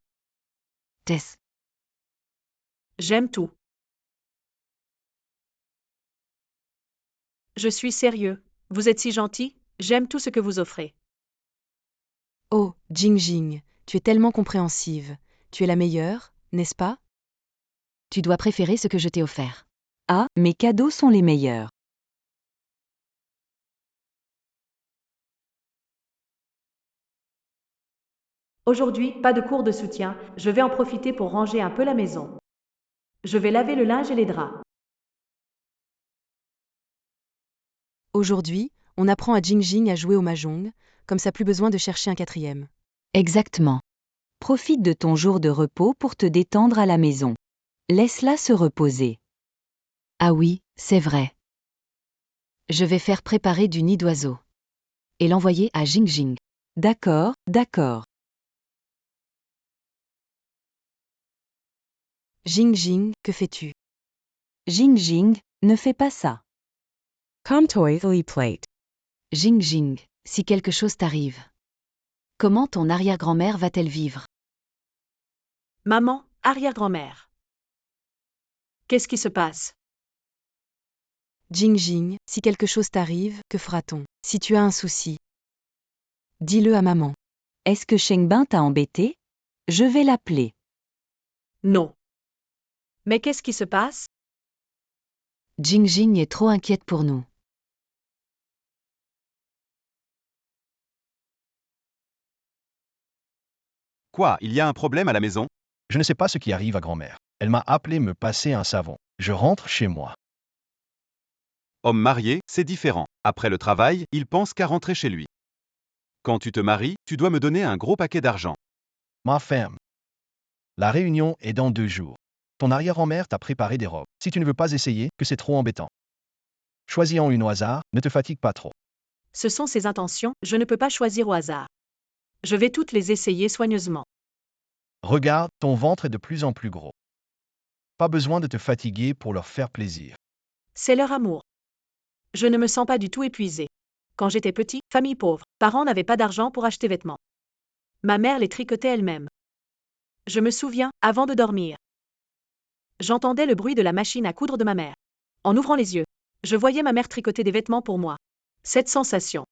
Tess. J'aime tout. Je suis sérieux. Vous êtes si gentil, j'aime tout ce que vous offrez. Oh, Jingjing, tu es tellement compréhensive. Tu es la meilleure, n'est-ce pas? Tu dois préférer ce que je t'ai offert. Ah, mes cadeaux sont les meilleurs. Aujourd'hui, pas de cours de soutien, je vais en profiter pour ranger un peu la maison. Je vais laver le linge et les draps. Aujourd'hui, on apprend à Jingjing à jouer au mahjong, comme ça plus besoin de chercher un 4e. Exactement. Profite de ton jour de repos pour te détendre à la maison. Laisse-la se reposer. Ah oui, c'est vrai. Je vais faire préparer du nid d'oiseau. Et l'envoyer à Jingjing. D'accord, d'accord. Jingjing, que fais-tu? Jingjing, ne fais pas ça. Plate. Jingjing, si quelque chose t'arrive. Comment ton arrière-grand-mère va-t-elle vivre? Maman, arrière-grand-mère. Qu'est-ce qui se passe? Jingjing, si quelque chose t'arrive, que fera-t-on? Si tu as un souci, dis-le à maman. Est-ce que Shengbin t'a embêté? Je vais l'appeler. Non. Mais qu'est-ce qui se passe? Jingjing est trop inquiète pour nous. Quoi, il y a un problème à la maison? Je ne sais pas ce qui arrive à grand-mère. Elle m'a appelé me passer un savon. Je rentre chez moi. Homme marié, c'est différent. Après le travail, il pense qu'à rentrer chez lui. Quand tu te maries, tu dois me donner un gros paquet d'argent. Ma femme. La réunion est dans 2 jours. Ton arrière-grand-mère t'a préparé des robes. Si tu ne veux pas essayer, que c'est trop embêtant. Choisis-en une au hasard, ne te fatigue pas trop. Ce sont ses intentions, je ne peux pas choisir au hasard. Je vais toutes les essayer soigneusement. Regarde, ton ventre est de plus en plus gros. Pas besoin de te fatiguer pour leur faire plaisir. C'est leur amour. Je ne me sens pas du tout épuisée. Quand j'étais petit, famille pauvre, parents n'avaient pas d'argent pour acheter vêtements. Ma mère les tricotait elle-même. Je me souviens, avant de dormir, j'entendais le bruit de la machine à coudre de ma mère. En ouvrant les yeux, je voyais ma mère tricoter des vêtements pour moi. Cette sensation,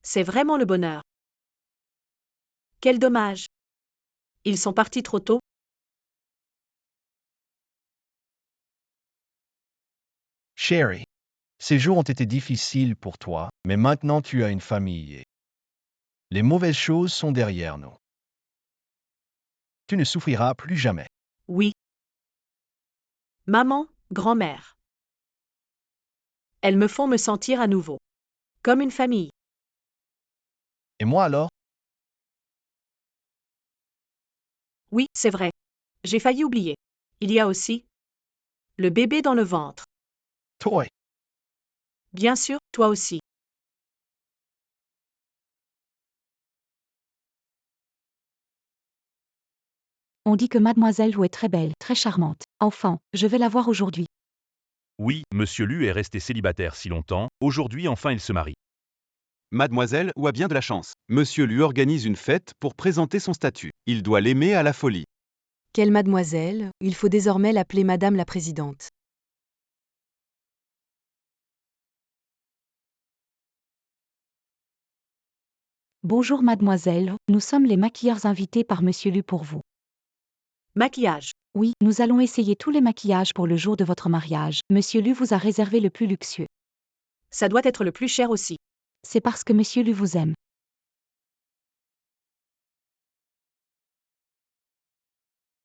c'est vraiment le bonheur. Quel dommage. Ils sont partis trop tôt. Chérie, ces jours ont été difficiles pour toi, mais maintenant tu as une famille. Les mauvaises choses sont derrière nous. Tu ne souffriras plus jamais. Oui. Maman, grand-mère. Elles me font me sentir à nouveau comme une famille. Et moi alors? Oui, c'est vrai. J'ai failli oublier. Il y a aussi le bébé dans le ventre. Toi. Bien sûr, toi aussi. On dit que Mademoiselle Wu est très belle, très charmante. Enfant, je vais la voir aujourd'hui. Oui, Monsieur Lu est resté célibataire si longtemps, aujourd'hui enfin il se marie. Mademoiselle Wu a bien de la chance. Monsieur lui organise une fête pour présenter son statut. Il doit l'aimer à la folie. Quelle mademoiselle, il faut désormais l'appeler Madame la Présidente. Bonjour mademoiselle, nous sommes les maquilleurs invités par Monsieur Lu pour vous. Maquillage. Oui, nous allons essayer tous les maquillages pour le jour de votre mariage. Monsieur Lu vous a réservé le plus luxueux. Ça doit être le plus cher aussi. C'est parce que Monsieur Lu vous aime.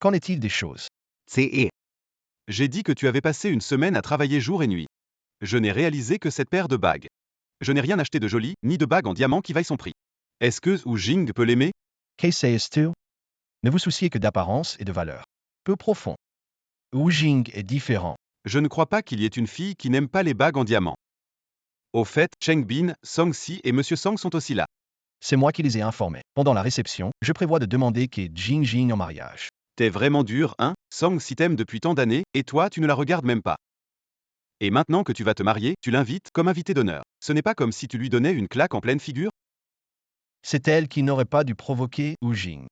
Qu'en est-il des choses? J'ai dit que tu avais passé une semaine à travailler jour et nuit. Je n'ai réalisé que cette paire de bagues. Je n'ai rien acheté de joli, ni de bague en diamant qui vaille son prix. Est-ce que Wu Jing peut l'aimer? Qu'essayes-tu? Ne vous souciez que d'apparence et de valeur. Peu profond. Wu Jing est différent. Je ne crois pas qu'il y ait une fille qui n'aime pas les bagues en diamant. Au fait, Cheng Bin, Song Si et Monsieur Song sont aussi là. C'est moi qui les ai informés. Pendant la réception, je prévois de demander Kate Jing Jing en mariage. T'es vraiment dur, hein? Song Si t'aime depuis tant d'années, et toi tu ne la regardes même pas. Et maintenant que tu vas te marier, tu l'invites comme invité d'honneur. Ce n'est pas comme si tu lui donnais une claque en pleine figure? C'est elle qui n'aurait pas dû provoquer Wu Jing.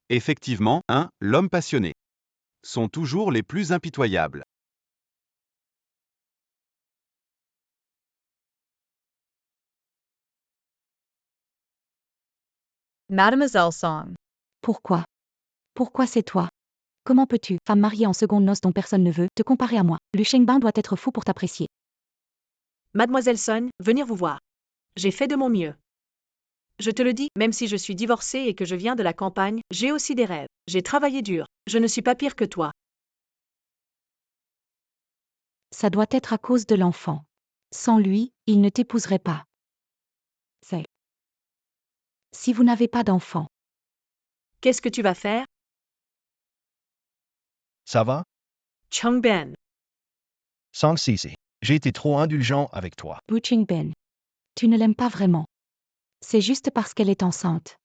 Effectivement, l'homme passionné. Sont toujours les plus impitoyables. Mademoiselle Song. Pourquoi? Pourquoi c'est toi? Comment peux-tu, femme mariée en seconde noce dont personne ne veut, te comparer à moi? Lu Shengbin doit être fou pour t'apprécier. Mademoiselle Sun, venir vous voir. J'ai fait de mon mieux. Je te le dis, même si je suis divorcée et que je viens de la campagne, j'ai aussi des rêves. J'ai travaillé dur. Je ne suis pas pire que toi. Ça doit être à cause de l'enfant. Sans lui, il ne t'épouserait pas. C'est. Si vous n'avez pas d'enfant, Qu'est-ce que tu vas faire? Ça va? Cheng Ben. Sang Sisi. J'ai été trop indulgent avec toi. Wu Qingbin. Tu ne l'aimes pas vraiment. C'est juste parce qu'elle est enceinte.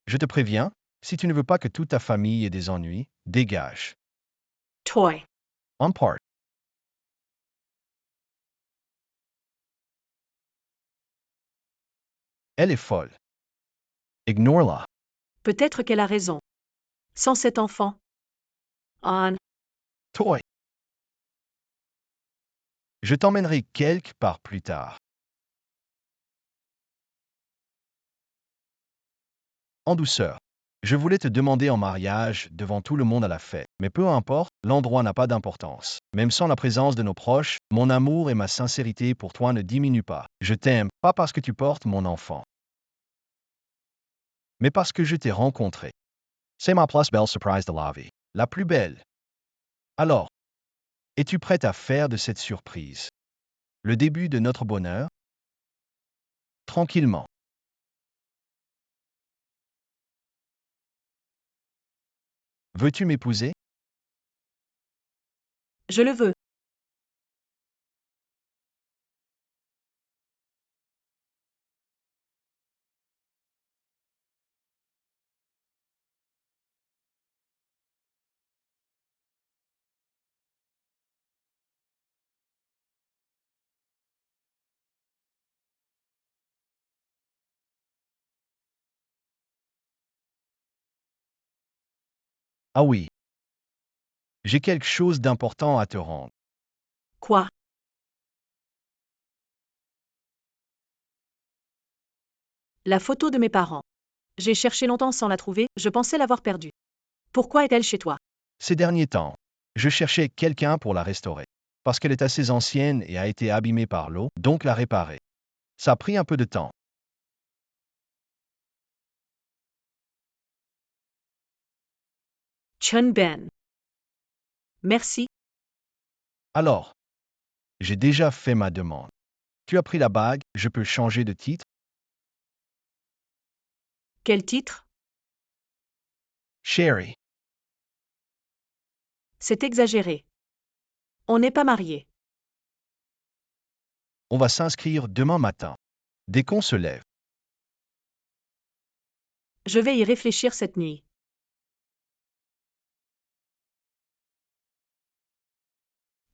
Je te préviens, si tu ne veux pas que toute ta famille ait des ennuis, dégage. Toy. En part. Elle est folle. Ignore-la. Peut-être qu'elle a raison. Sans cet enfant. On. Toi. Je t'emmènerai quelque part plus tard. En douceur. Je voulais te demander en mariage devant tout le monde à la fête, mais peu importe, l'endroit n'a pas d'importance. Même sans la présence de nos proches, mon amour et ma sincérité pour toi ne diminuent pas. Je t'aime, pas parce que tu portes mon enfant, mais parce que je t'ai rencontré. C'est ma plus belle surprise de la vie. La plus belle. Alors, es-tu prête à faire de cette surprise le début de notre bonheur? Tranquillement. Veux-tu m'épouser? Je le veux. Ah oui. J'ai quelque chose d'important à te rendre. Quoi? La photo de mes parents. J'ai cherché longtemps sans la trouver, je pensais l'avoir perdue. Pourquoi est-elle chez toi? Ces derniers temps, je cherchais quelqu'un pour la restaurer. Parce qu'elle est assez ancienne et a été abîmée par l'eau, donc la réparer. Ça a pris un peu de temps. Chun Ben. Merci. Alors, j'ai déjà fait ma demande. Tu as pris la bague, je peux changer de titre? Quel titre? Chérie, C'est exagéré. On n'est pas mariés. on va s'inscrire demain matin. Dès qu'on se lève. Je vais y réfléchir cette nuit.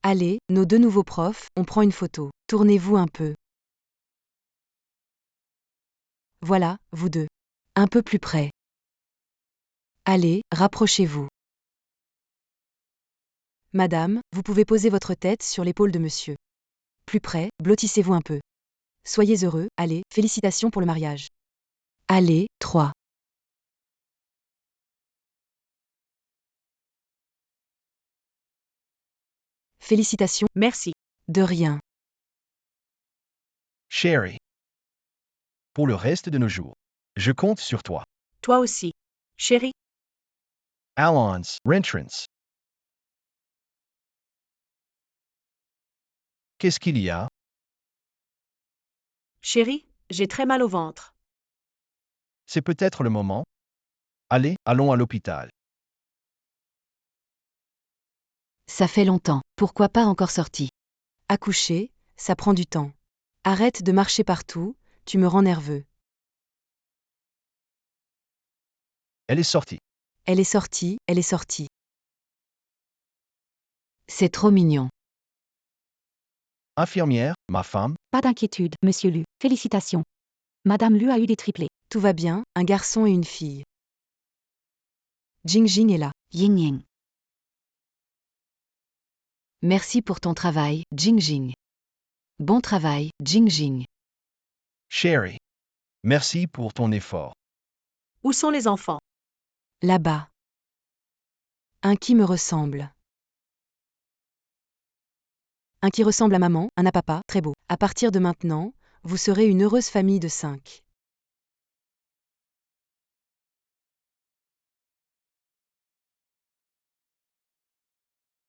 Allez, nos deux nouveaux profs, on prend une photo. Tournez-vous un peu. Voilà, vous deux. Un peu plus près. Allez, rapprochez-vous. Madame, vous pouvez poser votre tête sur l'épaule de monsieur. Plus près, blottissez-vous un peu. Soyez heureux, allez, félicitations pour le mariage. Allez, 3. Félicitations, Merci. de rien. Chérie. Pour le reste de nos jours, je compte sur toi. Toi aussi. Chérie, Alon's Rentrance. Qu'est-ce qu'il y a? chérie, j'ai très mal au ventre. C'est peut-être le moment. Allez, allons à l'hôpital. Ça fait longtemps, pourquoi pas encore sorti? Accoucher, ça prend du temps. Arrête de marcher partout, tu me rends nerveux. Elle est sortie. Elle est sortie, elle est sortie. C'est trop mignon. Infirmière, ma femme, Pas d'inquiétude, monsieur Lu. Félicitations. Madame Lu a eu des triplés. Tout va bien, un garçon et une fille. Jing Jing est là. Yin Yang. Merci pour ton travail, Jing Jing. Bon travail, Jing Jing. chérie. Merci pour ton effort. Où sont les enfants? Là-bas. Un qui me ressemble. Un qui ressemble à maman, un à papa, très beau. À partir de maintenant, vous serez une heureuse famille de 5.